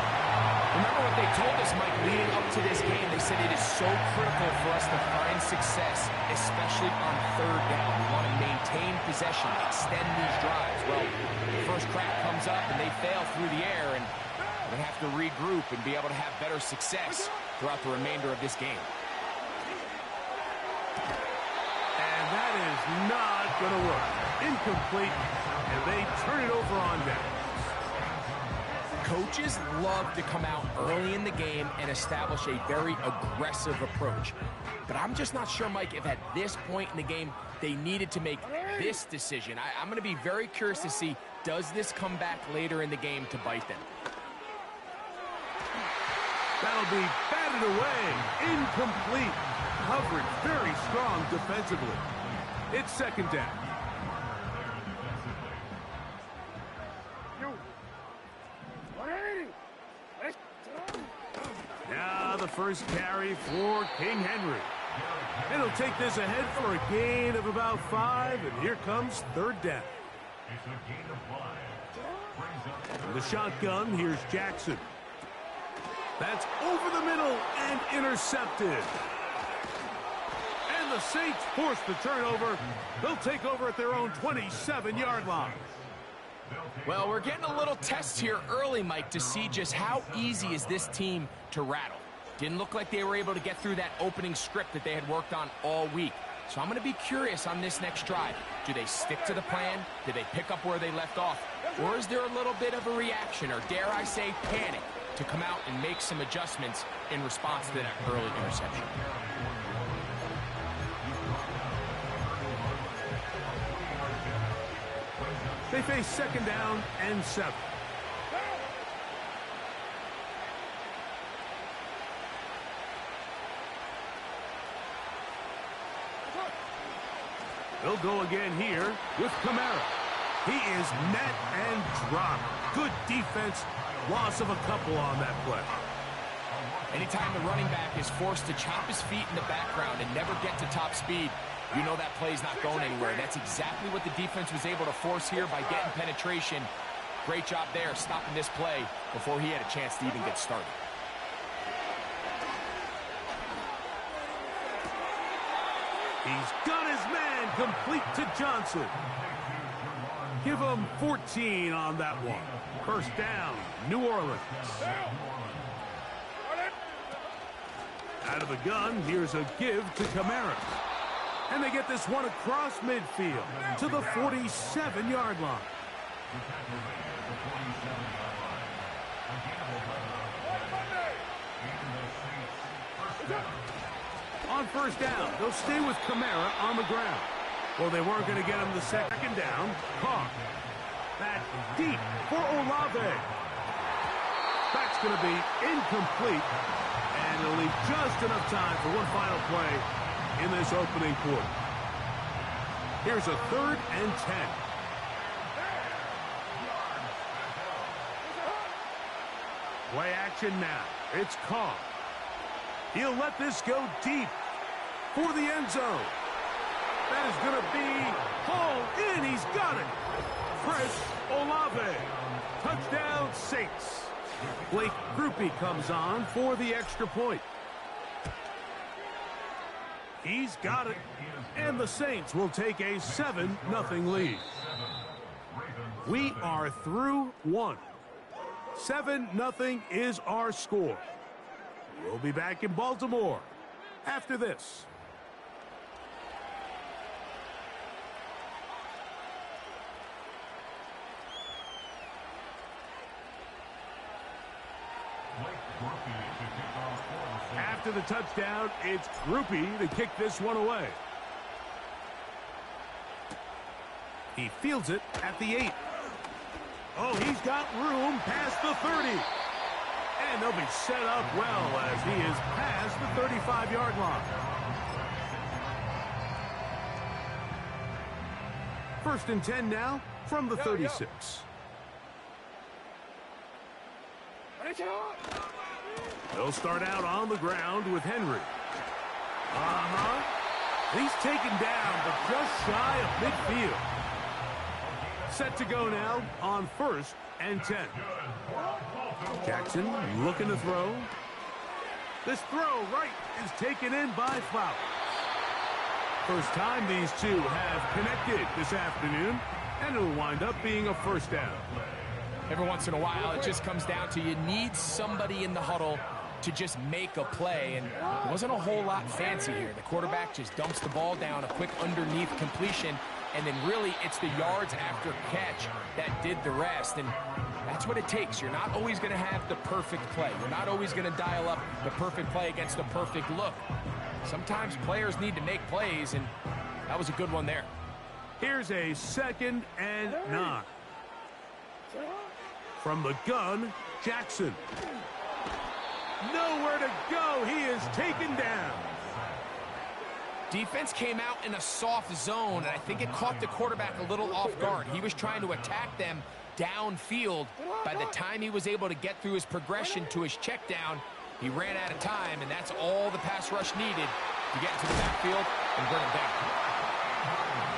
E: Remember what they told us, Mike, leading up to this game? They said it is so critical for us to find success, especially on 3rd down. We want to maintain possession, extend these drives. Well, the first crack comes up and they fail through the air, and we're going to have to regroup and be able to have better success throughout the remainder of this game.
D: And that is not going to work. Incomplete, and they turn it over on down.
E: Coaches love to come out early in the game and establish a very aggressive approach. But I'm just not sure, Mike, if at this point in the game they needed to make this decision. I'm going to be very curious to see, does this come back later in the game to bite them?
D: That'll be batted away. Incomplete. Coverage very strong defensively. It's 2nd down. Now the first carry for King Henry. And he'll take this ahead for a gain of about 5, and here comes 3rd down.
C: It's a gain of 5.
D: From the shotgun, here's Jackson. That's over the middle and intercepted. And the Saints force the turnover. They'll take over at their own 27-yard line.
E: Well, we're getting a little test here early, Mike, to see just how easy is this team to rattle. Didn't look like they were able to get through that opening script that they had worked on all week. So I'm going to be curious on this next drive. Do they stick to the plan? Do they pick up where they left off? Or is there a little bit of a reaction, or dare I say panic, to come out and make some adjustments in response to that early interception?
D: They face 2nd down and 7. They'll go again here with Kamara. He is met and dropped. Good defense. Loss of a couple on that play.
E: Anytime the running back is forced to chop his feet in the background and never get to top speed, you know that play's not going anywhere. That's exactly what the defense was able to force here by getting penetration. Great job there, stopping this play before he had a chance to even get started.
D: He's got his man complete to Johnson. Give him 14 on that one. First down, New Orleans. Out of the gun, here's a give to Kamara. And they get this one across midfield to the 47-yard line. On first down, they'll stay with Kamara on the ground. Well, they weren't going to get him the 2nd down. Carr. Back deep for Olave. That's going to be incomplete. And it'll leave just enough time for one final play in this opening quarter. Here's a 3rd and 10. Play action now. It's Carr. He'll let this go deep for the end zone. That is going to be hauled in. He's got it. Chris Olave. Touchdown, Saints. Blake Groupie comes on for the extra point. He's got it. And the Saints will take a 7-0 lead. We are through one. 7-0 is our score. We'll be back in Baltimore after this. After the touchdown, it's Groupie to kick this one away. He fields it at the 8. Oh, he's got room past the 30. And they'll be set up well as he is past the 35-yard line. 1st and 10 now from the 36. They'll start out on the ground with Henry. He's taken down, but just shy of midfield. Set to go now on 1st and 10. Jackson looking to throw. This throw right is taken in by Flowers. First time these two have connected this afternoon, and it'll wind up being a 1st down.
E: Every once in a while, it just comes down to you need somebody in the huddle to just make a play, and it wasn't a whole lot fancy here. The quarterback just dumps the ball down, a quick underneath completion, and then really it's the yards after catch that did the rest, and that's what it takes. You're not always going to have the perfect play. You're not always going to dial up the perfect play against the perfect look. Sometimes players need to make plays, and that was a good one there.
D: Here's a 2nd and 9. From the gun, Jackson. Nowhere to go. He is taken down.
E: Defense came out in a soft zone, and I think it caught the quarterback a little off guard. He was trying to attack them downfield. By the time he was able to get through his progression to his check down, he ran out of time, and that's all the pass rush needed to get into the backfield and bring him down.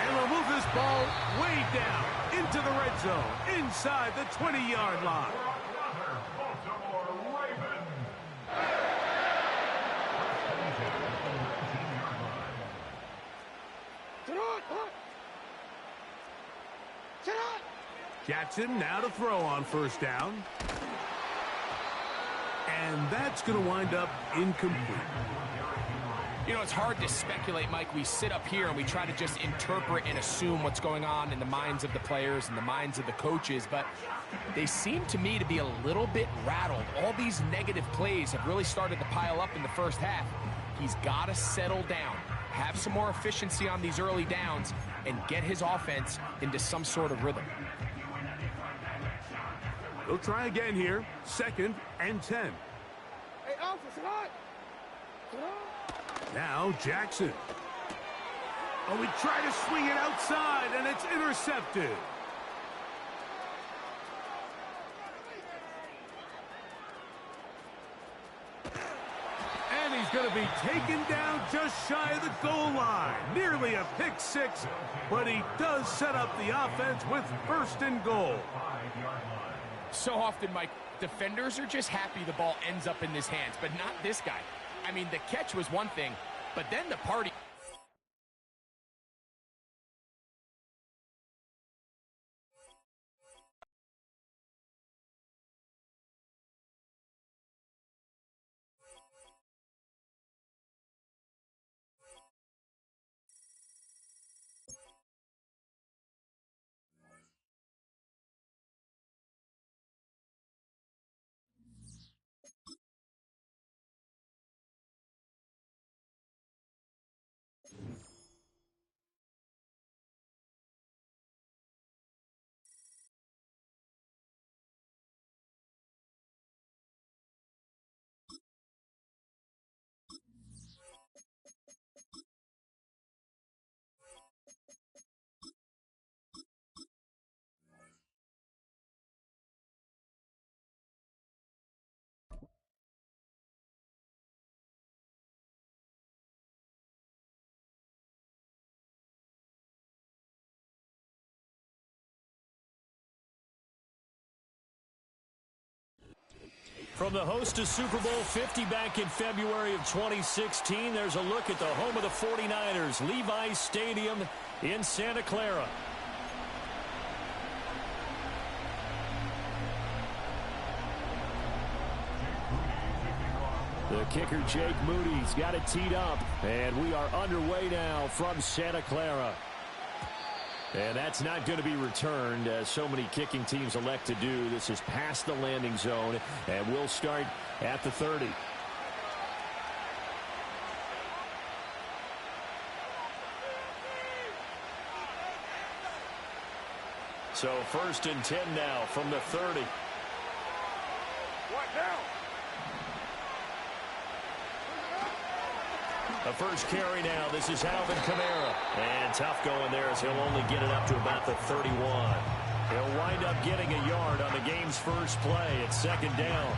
D: And we'll move this ball way down into the red zone, inside the 20-yard line. Jackson now to throw on 1st down. And that's going to wind up incomplete.
E: You know, it's hard to speculate, Mike. We sit up here and we try to just interpret and assume what's going on in the minds of the players and the minds of the coaches, but they seem to me to be a little bit rattled. All these negative plays have really started to pile up in the first half. He's got to settle down, have some more efficiency on these early downs, and get his offense into some sort of rhythm.
D: They'll try again here. 2nd and 10.
F: Hey, officer,
D: Now Jackson. Oh, we try to swing it outside, and it's intercepted. And he's going to be taken down just shy of the goal line. Nearly a pick six, but he does set up the offense with 1st and goal.
E: So often, Mike, defenders are just happy the ball ends up in his hands, but not this guy. I mean, the catch was one thing, but then the party...
G: From the host to Super Bowl 50 back in February of 2016, there's a look at the home of the 49ers, Levi's Stadium in Santa Clara. The kicker, Jake Moody's got it teed up, and we are underway now from Santa Clara. And that's not going to be returned, as so many kicking teams elect to do. This is past the landing zone, and we'll start at the 30. So 1st and 10 now from the 30.
F: What now?
G: The first carry now. This is Alvin Kamara. And tough going there as he'll only get it up to about the 31. He'll wind up getting a yard on the game's first play. It's 2nd down.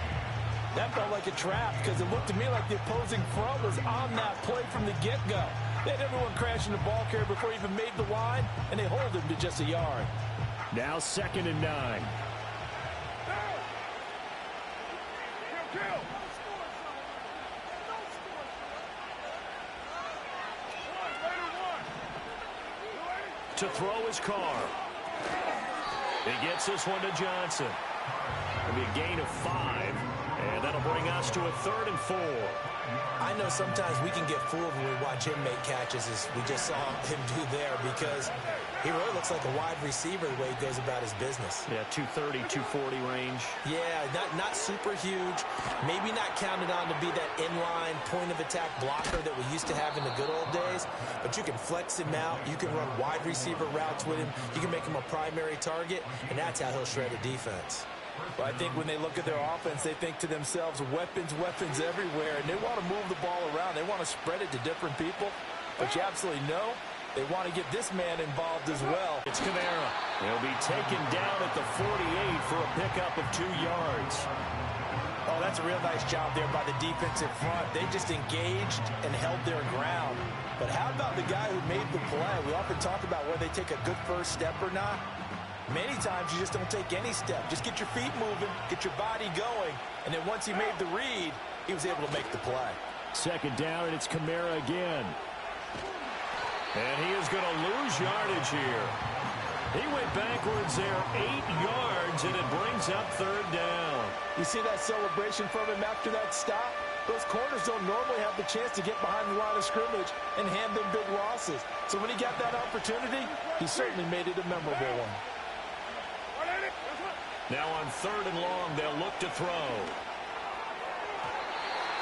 H: That felt like a trap because it looked to me like the opposing front was on that play from the get-go. They had everyone crashing the ball carrier before he even made the line, and they hold him to just a yard.
G: Now 2nd and 9. To throw his car. He gets this one to Johnson. It'll be a gain of 5, and that'll bring us to a 3rd and 4.
H: I know sometimes we can get fooled when we watch him make catches, as we just saw him do there, because he really looks like a wide receiver the way he goes about his business.
G: Yeah, 230, 240 range.
H: Yeah, not super huge. Maybe not counted on to be that inline point-of-attack blocker that we used to have in the good old days, but you can flex him out. You can run wide receiver routes with him. You can make him a primary target, and that's how he'll shred a defense.
I: Well, I think when they look at their offense, they think to themselves, weapons everywhere, and they want to move the ball around. They want to spread it to different people, but you absolutely know they want to get this man involved as well.
G: It's Kamara. He'll be taken down at the 48 for a pickup of 2 yards.
H: Oh, that's a real nice job there by the defensive front. They just engaged and held their ground. But how about the guy who made the play? We often talk about whether they take a good first step or not. Many times you just don't take any step. Just get your feet moving, get your body going, and then once he made the read, he was able to make the play.
G: 2nd down, and it's Kamara again. And he is going to lose yardage here. He went backwards there 8 yards, and it brings up 3rd down.
H: You see that celebration from him after that stop? Those corners don't normally have the chance to get behind the line of scrimmage and hand them big losses. So when he got that opportunity, he certainly made it a memorable one.
G: Now on 3rd and long, they'll look to throw.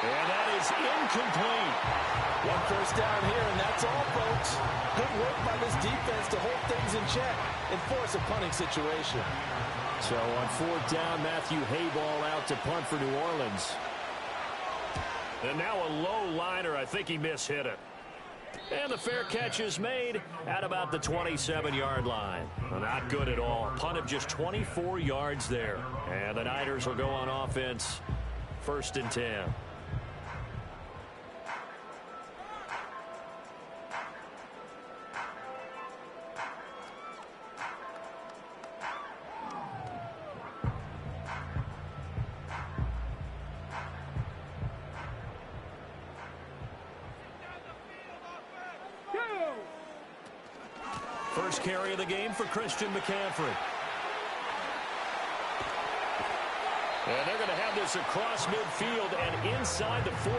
G: And that is incomplete.
H: 1 first down here, and that's all, folks. Good work by this defense to hold things in check and force a punting situation.
G: So on 4th down, Matthew Hayball out to punt for New Orleans. And now a low liner. I think he mishit it. And the fair catch is made at about the 27-yard line. Not good at all. Punt of just 24 yards there. And the Niners will go on offense. 1st and 10. First carry of the game for Christian McCaffrey. And they're going to have this across midfield and inside the 45.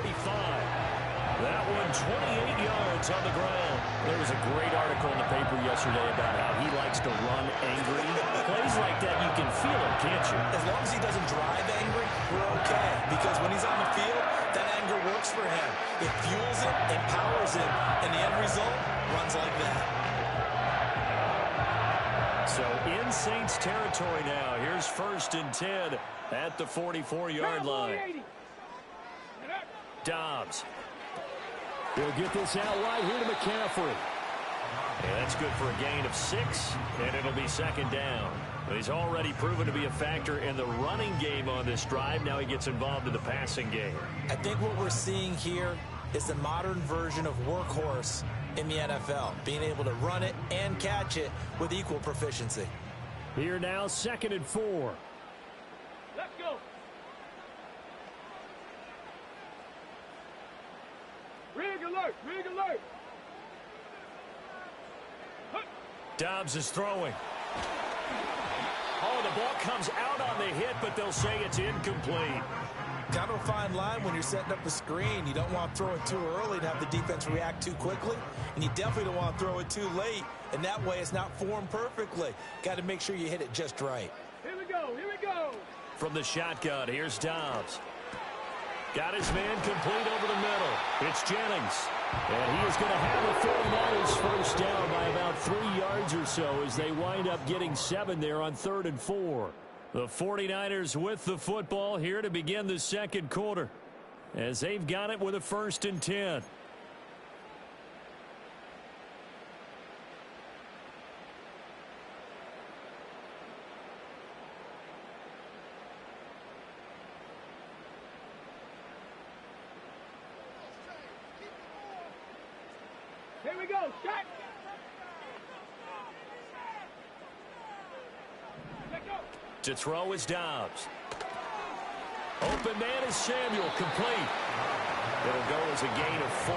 G: That one 28 yards on the ground. There was a great article in the paper yesterday about how he likes to run angry. Plays like that, you can feel it, can't you?
H: As long as he doesn't drive angry, we're okay. Because when he's on the field, that anger works for him. It fuels him, empowers him, and the end result runs like that.
G: So in Saints territory now. Here's 1st and 10 at the 44-yard line. Dobbs. He'll get this out right here to McCaffrey. And that's good for a gain of 6, and it'll be 2nd down. But he's already proven to be a factor in the running game on this drive. Now he gets involved in the passing game.
H: I think what we're seeing here is the modern version of workhorse in the NFL, being able to run it and catch it with equal proficiency.
G: Here now, 2nd and 4.
F: Let's go. alert. Rig alert.
G: Dobbs is throwing. Oh, the ball comes out on the hit, but they'll say it's incomplete.
H: Kind of a fine line when you're setting up a screen. You don't want to throw it too early and have the defense react too quickly. And you definitely don't want to throw it too late. And that way it's not formed perfectly. Got to make sure you hit it just right.
F: Here we go. Here we go.
G: From the shotgun, here's Dobbs. Got his man complete over the middle. It's Jennings. And he is going to have the 49ers first down by about 3 yards or so as they wind up getting 7 there on 3rd and 4. The 49ers with the football here to begin the second quarter as they've got it with a 1st and 10.
F: Here we go. Shot. Let go.
G: To throw is Dobbs. Open man is Samuel, complete. It'll go as a gain of 4,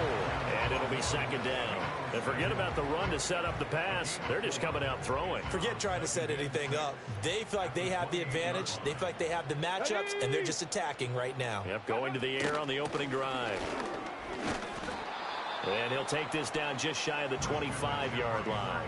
G: and it'll be 2nd down. And forget about the run to set up the pass. They're just coming out throwing.
H: Forget trying to set anything up. They feel like they have the advantage. They feel like they have the matchups, and they're just attacking right now.
G: Yep, going to the air on the opening drive. And he'll take this down just shy of the 25-yard line.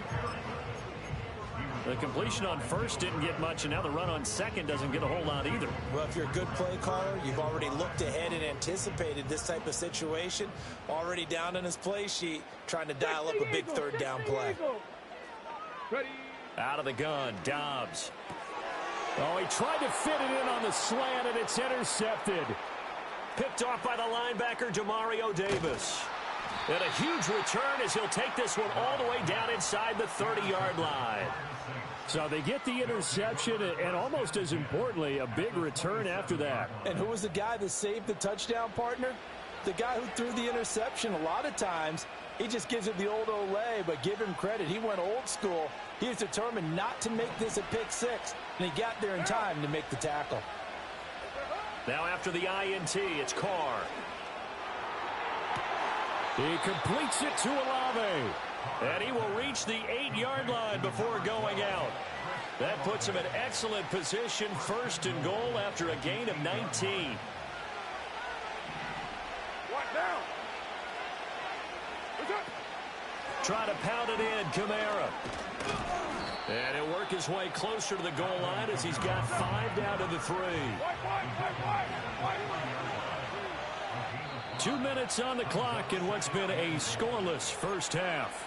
G: The completion on 1st didn't get much, and now the run on 2nd doesn't get a whole lot either.
H: Well, if you're a good play caller, you've already looked ahead and anticipated this type of situation. Already down in his play sheet, trying to dial up a big 3rd down play.
F: Ready.
G: Out of the gun, Dobbs. Oh, he tried to fit it in on the slant, and it's intercepted. Picked off by the linebacker, Demario Davis. And a huge return as he'll take this one all the way down inside the 30-yard line. So they get the interception, and almost as importantly, a big return after that.
H: And who was the guy that saved the touchdown, partner? The guy who threw the interception. A lot of times, he just gives it the old Olay, but give him credit. He went old school. He was determined not to make this a pick 6, and he got there in time to make the tackle.
G: Now after the INT, it's Carr. He completes it to Olave. And he will reach the 8-yard line before going out. That puts him in excellent position, 1st and goal after a gain of 19.
F: What down?
G: Try to pound it in, Kamara. And he'll work his way closer to the goal line as he's got 5 down to the 3. 2 minutes on the clock in what's been a scoreless first half.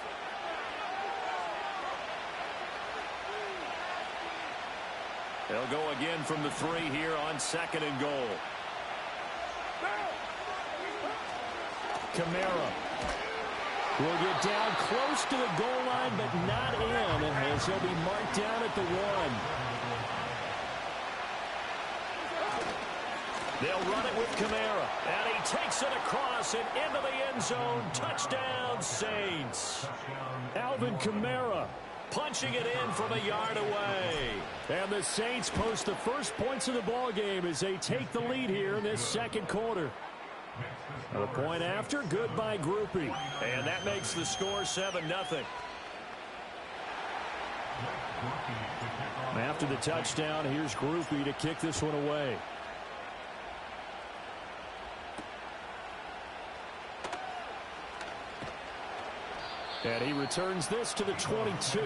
G: They'll go again from the 3 here on 2nd and goal. Kamara will get down close to the goal line, but not in, as he'll be marked down at the 1. They'll run it with Kamara, and he takes it across and into the end zone. Touchdown, Saints. Alvin Kamara punching it in from a yard away. And the Saints post the first points of the ball game as they take the lead here in this second quarter. A point after, good by Groupie. And that makes the score 7-0. After the touchdown, here's Groupie to kick this one away. And he returns this to the 22.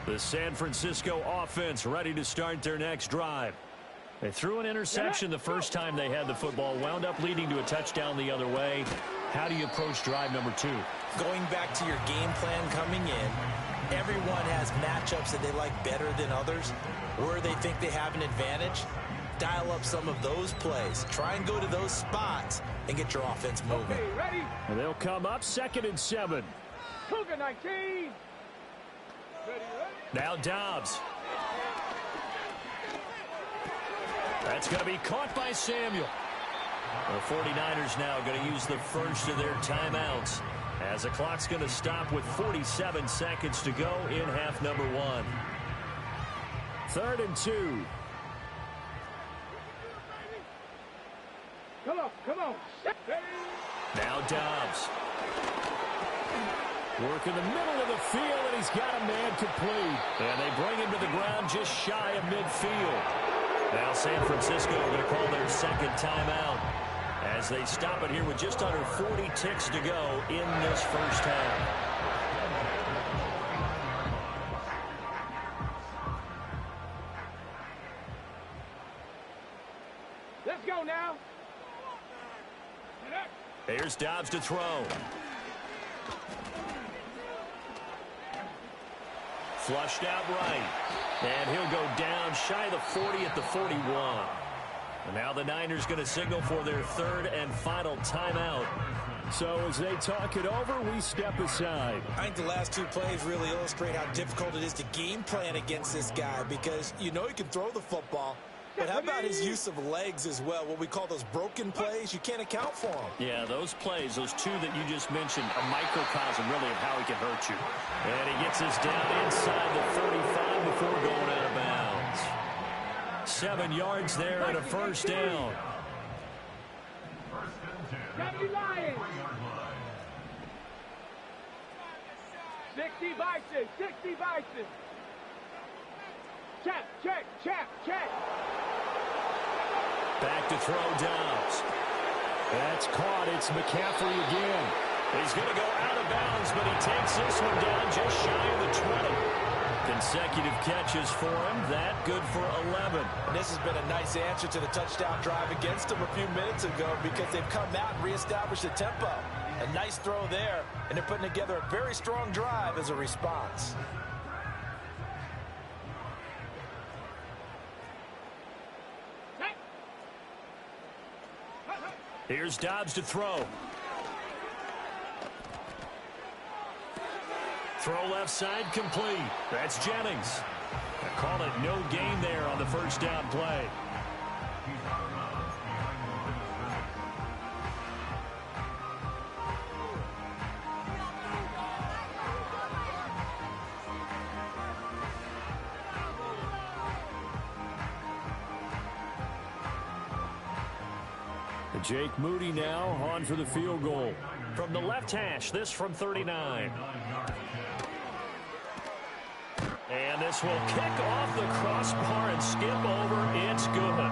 G: The San Francisco offense ready to start their next drive. They threw an interception the first time they had the football, wound up leading to a touchdown the other way. How do you approach drive number 2?
H: Going back to your game plan coming in, everyone has matchups that they like better than others, where they think they have an advantage. Dial up some of those plays. Try and go to those spots and get your offense moving.
F: Okay, ready?
G: And they'll come up 2nd and 7.
F: Cougar 19. Ready, ready?
G: Now Dobbs. That's going to be caught by Samuel. The 49ers now going to use the first of their timeouts as the clock's going to stop with 47 seconds to go in half number 1. 3rd and 2.
F: Come on, come on.
G: Now Dobbs. Work in the middle of the field, and he's got a man complete. And they bring him to the ground just shy of midfield. Now San Francisco are going to call their second timeout as they stop it here with just under 40 ticks to go in this first half.
F: Let's go now.
G: Here's Dobbs to throw. Flushed out right. And he'll go down shy of the 40 at the 41. And now the Niners going to signal for their 3rd and final timeout. So as they talk it over, we step aside.
H: I think the last 2 plays really illustrate how difficult it is to game plan against this guy because you know he can throw the football. But how about his use of legs as well, what we call those broken plays? You can't account for them.
G: Yeah, those plays, those 2 that you just mentioned, a microcosm really of how he can hurt you. And he gets us down inside the 35 before going out of bounds. 7 yards there and a first down.
F: 60 Bison, 60 Bison. Check, check, check, check.
G: Back to throw Dobbs. That's caught. It's McCaffrey again. He's going to go out of bounds, but he takes this one down just shy of the 20. Consecutive catches for him. That good for 11.
H: And this has been a nice answer to the touchdown drive against them a few minutes ago because they've come out and reestablished the tempo. A nice throw there, and they're putting together a very strong drive as a response.
G: Here's Dobbs to throw. Throw left side complete. That's Jennings. I call it no gain there on the first down play. Jake Moody now on for the field goal. From the left hash, this from 39. And this will kick off the crossbar and skip over. It's good.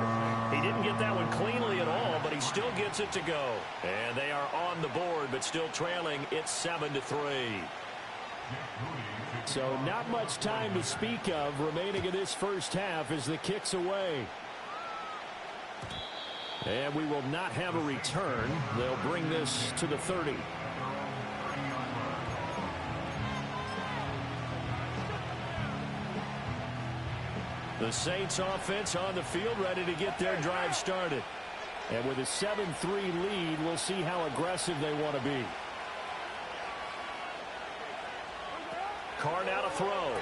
G: He didn't get that one cleanly at all, but he still gets it to go. And they are on the board, but still trailing. It's 7-3. So not much time to speak of remaining in this first half as the kick's away. And we will not have a return. They'll bring this to the 30. The Saints offense on the field ready to get their drive started. And with a 7-3 lead, we'll see how aggressive they want to be. Carr now to throw.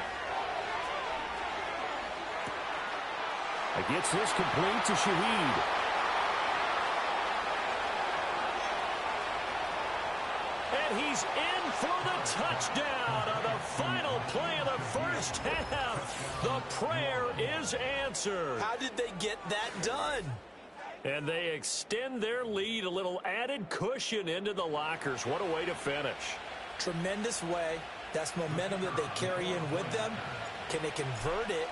G: Gets this complete to Shaheed. And he's in for the touchdown on the final play of the first half. The prayer is answered.
H: How did they get that done?
G: And they extend their lead, a little added cushion into the lockers. What a way to finish.
H: Tremendous way. That's momentum that they carry in with them. Can they convert it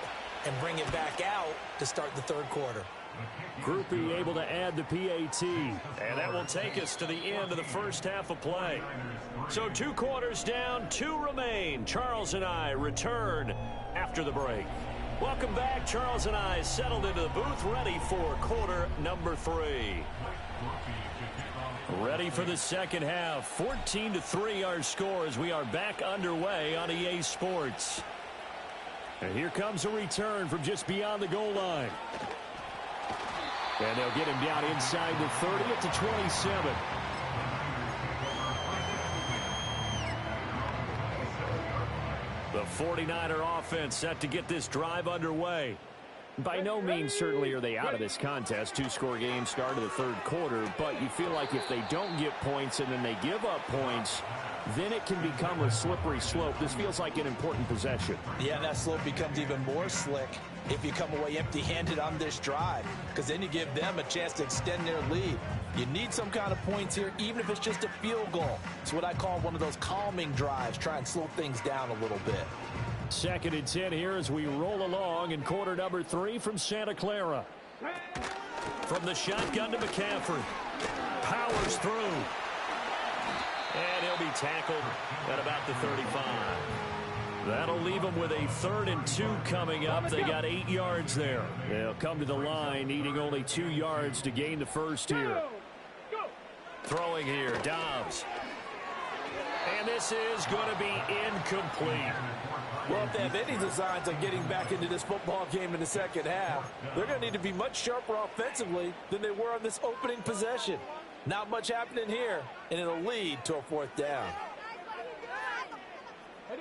H: and bring it back out to start the third quarter?
G: Group E able to add the PAT. And that will take us to the end of the first half of play. So 2 quarters down, 2 remain. Charles and I return after the break. Welcome back. Charles and I settled into the booth, ready for quarter number 3. Ready for the second half. 14-3 our score as we are back underway on EA Sports. And here comes a return from just beyond the goal line. And they'll get him down inside the 30 at the 27. The 49er offense set to get this drive underway. By no means certainly are they out of this contest. Two-score game, start of the third quarter, but you feel like if they don't get points and then they give up points, then it can become a slippery slope. This feels like an important possession.
H: Yeah, and that slope becomes even more slick if you come away empty-handed on this drive, because then you give them a chance to extend their lead. You need some kind of points here, even if it's just a field goal. It's what I call one of those calming drives. Try and slow things down a little bit.
G: 2nd and 10 here as we roll along in quarter number 3 from Santa Clara. From the shotgun to McCaffrey. Powers through. And he'll be tackled at about the 35. That'll leave them with a 3rd and 2 coming up. They got 8 yards there. They'll come to the line needing only 2 yards to gain the first here. Throwing here, Dobbs. And this is going to be incomplete.
H: Well, if they have any designs on getting back into this football game in the second half, they're going to need to be much sharper offensively than they were on this opening possession. Not much happening here, and it'll lead to a 4th down.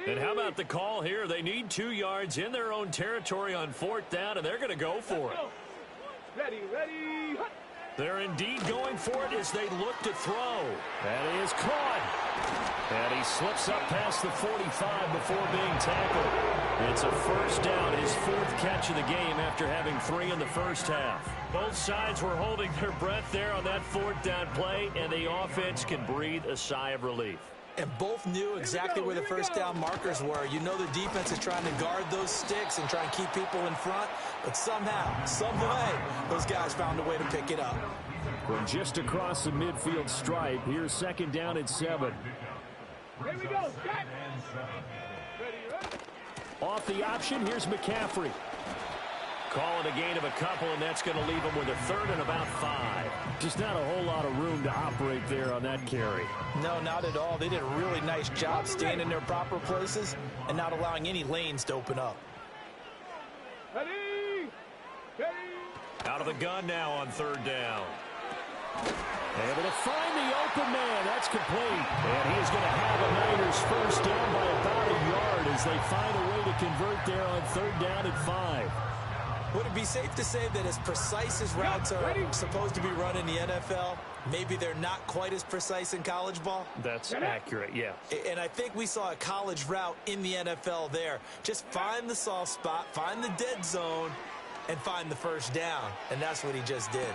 G: And how about the call here? They need 2 yards in their own territory on 4th down, and they're going to go for it.
F: Ready.
G: They're indeed going for it as they look to throw. That is caught. And he slips up past the 45 before being tackled. It's a 1st down, his 4th catch of the game after having 3 in the first half. Both sides were holding their breath there on that 4th down play, and the offense can breathe a sigh of relief.
H: And both knew exactly where the 1st down markers were. You know the defense is trying to guard those sticks and try and keep people in front. But somehow, some way, those guys found a way to pick it up.
G: From just across the midfield stripe, here's 2nd down and 7.
F: Here we go.
G: Off the option, here's McCaffrey. Calling a gain of a couple, and that's going to leave him with a 3rd and about 5. Just not a whole lot of room to operate there on that carry.
H: No, not at all. They did a really nice job staying in their proper places and not allowing any lanes to open up.
F: Ready.
G: Out of the gun now on 3rd down. Able to find the open man. That's complete. And he is going to have a Niners 1st down by about a yard as they find a way to convert there on 3rd down and 5.
H: Would it be safe to say that as precise as routes are supposed to be run in the NFL, maybe they're not quite as precise in college ball?
G: That's accurate, yeah.
H: And I think we saw a college route in the NFL there. Just find the soft spot, find the dead zone, and find the 1st down. And that's what he just did.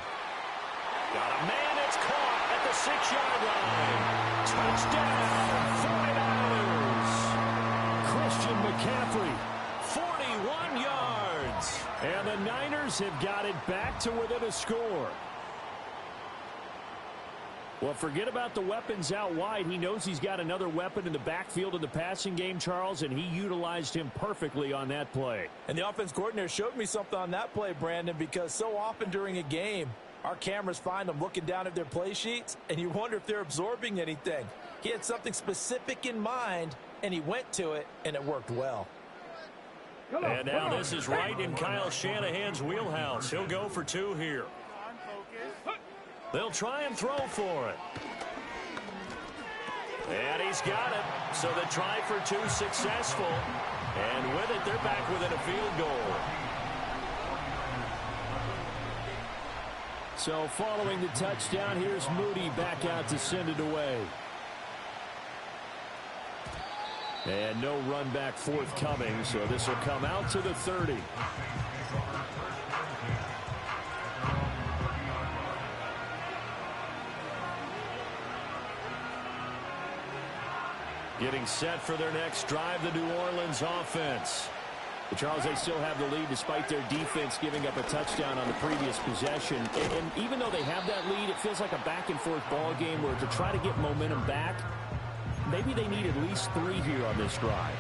G: Got a man that's caught at the 6-yard line. Touchdown, 49ers. Christian McCaffrey, 41 yards. And the Niners have got it back to within a score. Well, forget about the weapons out wide. He knows he's got another weapon in the backfield in the passing game, Charles, and he utilized him perfectly on that play.
H: And the offense coordinator showed me something on that play, Brandon, because so often during a game, our cameras find them looking down at their play sheets, and you wonder if they're absorbing anything. He had something specific in mind, and he went to it, and it worked well.
G: And now this is right in Kyle Shanahan's wheelhouse. He'll go for 2 here. They'll try and throw for it. And he's got it. So the try for 2 successful. And with it, they're back within a field goal. So following the touchdown, here's Moody back out to send it away. And no run back forthcoming, so this will come out to the 30. Getting set for their next drive, the New Orleans offense. But Charles, they still have the lead despite their defense giving up a touchdown on the previous possession. And even though they have that lead, it feels like a back-and-forth ball game where to try to get momentum back, maybe they need at least 3 here on this drive.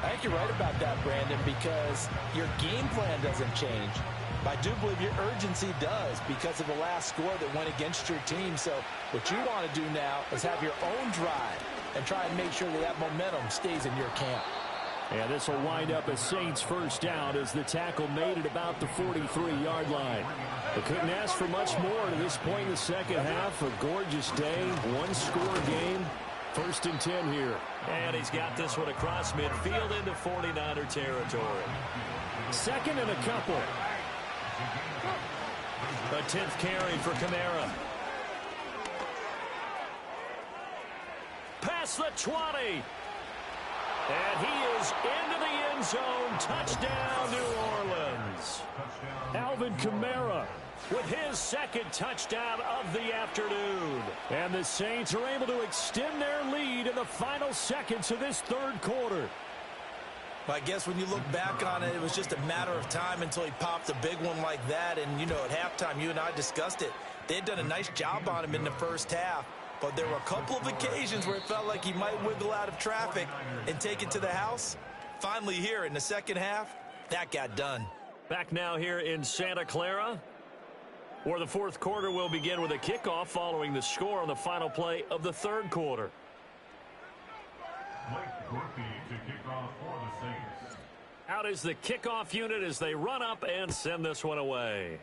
H: I think you're right about that, Brandon, because your game plan doesn't change. I do believe your urgency does because of the last score that went against your team. So what you want to do now is have your own drive and try and make sure that momentum stays in your camp.
G: And this will wind up a Saints 1st down as the tackle made at about the 43-yard line. They couldn't ask for much more to this point in the second half. A gorgeous day, 1-score game. 1st and 10 here. And he's got this one across midfield into 49er territory. 2nd and a couple. A 10th carry for Kamara. Past the 20. And he is into the end zone. Touchdown, New Orleans. Alvin Kamara with his second touchdown of the afternoon. And the Saints are able to extend their lead in the final seconds of this third quarter.
H: Well, I guess when you look back on it, it was just a matter of time until he popped a big one like that. And, you know, at halftime, you and I discussed it. They had done a nice job on him in the first half. But there were a couple of occasions where it felt like he might wiggle out of traffic and take it to the house. Finally here in the second half, that got done.
G: Back now here in Santa Clara, where the fourth quarter will begin with a kickoff following the score on the final play of the third quarter. Out is the kickoff unit as they run up and send this one away.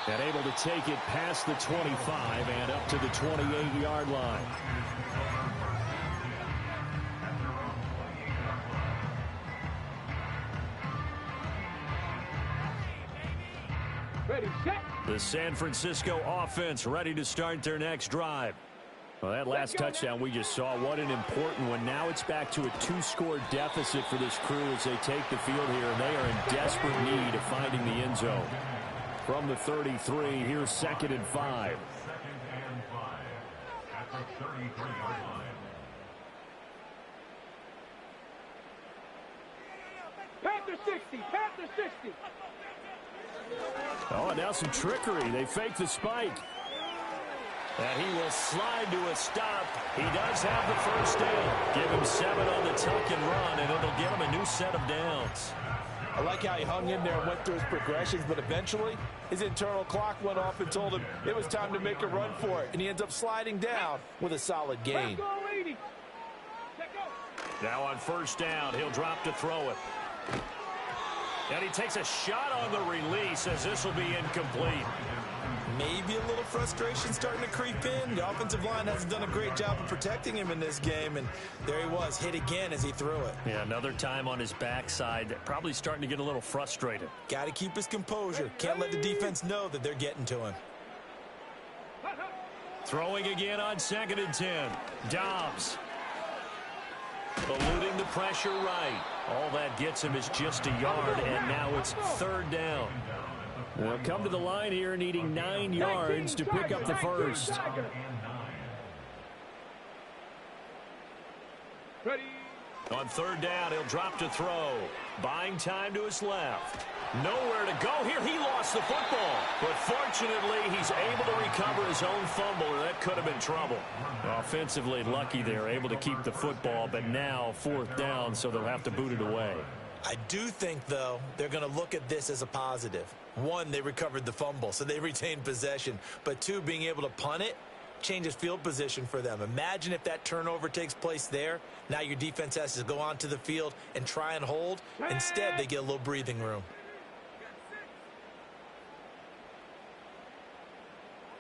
G: And able to take it past the 25 and up to the 28-yard line.
F: Ready, set.
G: The San Francisco offense ready to start their next drive. Well, that last touchdown we just saw, what an important one. Now it's back to a 2-score deficit for this crew as they take the field here, and they are in desperate need of finding the end zone. From the 33, here's 2nd and 5.
C: At the 33-yard line.
F: Panther 60, Panther 60.
G: Oh, and now some trickery. They fake the spike. And he will slide to a stop. He does have the first down. Give him 7 on the tuck and run, and it'll get him a new set of downs.
H: I like how he hung in there and went through his progressions, but eventually his internal clock went off and told him it was time to make a run for it, and he ends up sliding down with a solid gain.
G: Now on first down, he'll drop to throw it. And he takes a shot on the release as this will be incomplete.
H: Maybe a little frustration starting to creep in. The offensive line hasn't done a great job of protecting him in this game, and there he was, hit again as he threw it.
G: Yeah, another time on his backside, probably starting to get a little frustrated.
H: Got to keep his composure. Can't let the defense know that they're getting to him.
G: Throwing again on 2nd and 10. Dobbs. Eluding the pressure right. All that gets him is just a yard, and now it's 3rd down. They'll come to the line here needing 9 yards to pick up the first.
F: Ready.
G: On 3rd down, he'll drop to throw. Buying time to his left. Nowhere to go here. He lost the football. But fortunately, he's able to recover his own fumble, or that could have been trouble. Offensively lucky there, able to keep the football, but now 4th down, so they'll have to boot it away.
H: I do think, though, they're going to look at this as a positive. 1, they recovered the fumble, so they retained possession. But 2, being able to punt it changes field position for them. Imagine if that turnover takes place there. Now your defense has to go onto the field and try and hold. Instead, they get a little breathing room.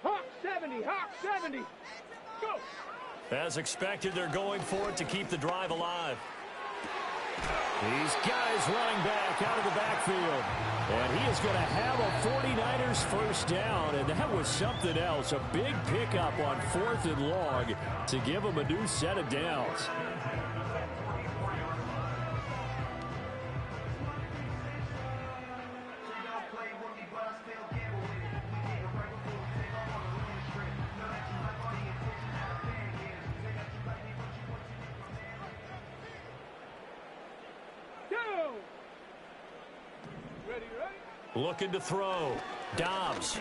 F: Hawk 70, Hawk 70. Go.
G: As expected, they're going for it to keep the drive alive. These guys running back out of the backfield. And he is going to have a 49ers first down. And that was something else. A big pickup on 4th and long to give them a new set of downs. Looking to throw. Dobbs.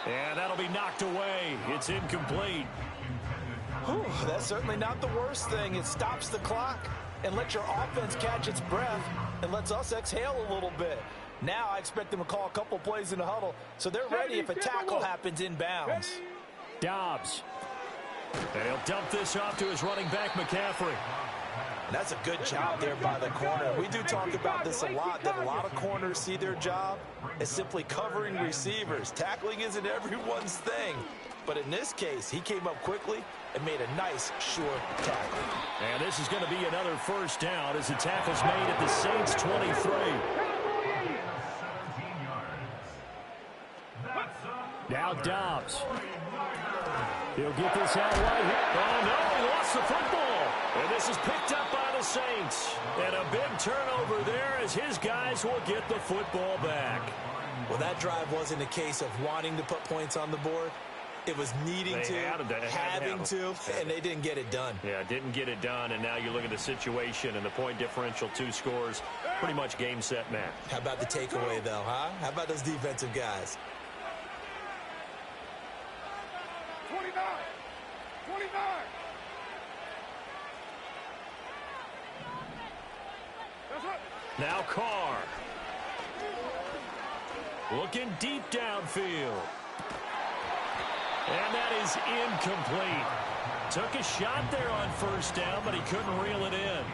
G: And that'll be knocked away. It's incomplete.
H: Whew, that's certainly not the worst thing. It stops the clock and lets your offense catch its breath and lets us exhale a little bit. Now I expect them to call a couple plays in the huddle so they're ready if a tackle happens inbounds.
G: Dobbs. And he'll dump this off to his running back, McCaffrey.
H: That's a good job there by the corner. We do talk about this a lot, that a lot of corners see their job as simply covering receivers. Tackling isn't everyone's thing. But in this case, he came up quickly and made a nice, sure tackle.
G: And this is going to be another first down as the tackle's made at the Saints' 23. Now Dobbs. He'll get this out right here. Oh, no, he lost the football. And this is picked up by the Saints. And a big turnover there as his guys will get the football back.
H: Well, that drive wasn't a case of wanting to put points on the board. It was needing to, having to, and they didn't get it done.
G: Yeah, didn't get it done, and now you look at the situation and the point differential, 2 scores, pretty much game, set, match.
H: How about the takeaway, though, huh? How about those defensive guys?
F: 29.
G: Now Carr. Looking deep downfield. And that is incomplete. Took a shot there on first down, but he couldn't reel it in.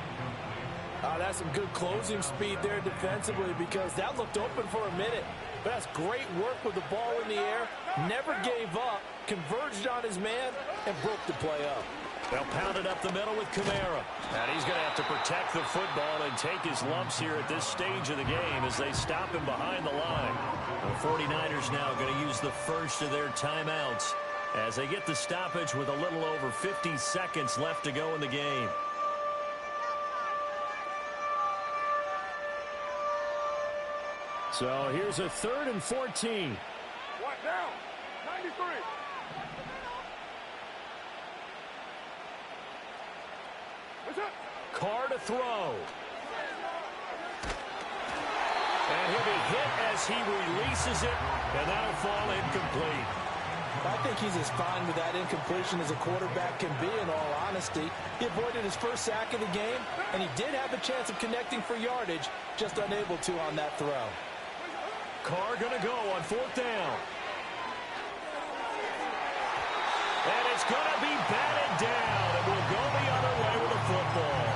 H: That's some good closing speed there defensively because that looked open for a minute. But that's great work with the ball in the air. Never gave up, converged on his man, and broke the play up.
G: They'll pound it up the middle with Kamara. And he's going to have to protect the football and take his lumps here at this stage of the game as they stop him behind the line. The 49ers now going to use the first of their timeouts as they get the stoppage with a little over 50 seconds left to go in the game. So here's a 3rd and 14.
F: What down? 93.
G: Carr to throw. And he'll be hit as he releases it, and that'll fall incomplete.
H: I think he's as fine with that incompletion as a quarterback can be, in all honesty. He avoided his first sack of the game, and he did have a chance of connecting for yardage, just unable to on that throw.
G: Carr going to go on 4th down. And it's going to be batted down, and we'll go the other way with the football.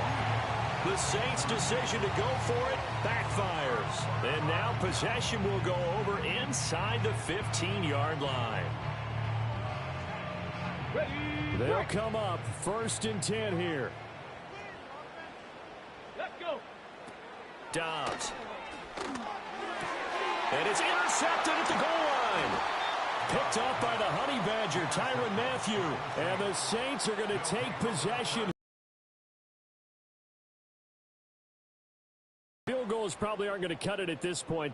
G: The Saints' decision to go for it backfires. And now possession will go over inside the 15-yard line. They'll come up 1st and 10 here.
F: Let's go.
G: Dobbs. And it's intercepted at the goal line. Picked off by the Honey Badger, Tyrann Mathieu. And the Saints are going to take possession. Field goals probably aren't going to cut it at this point.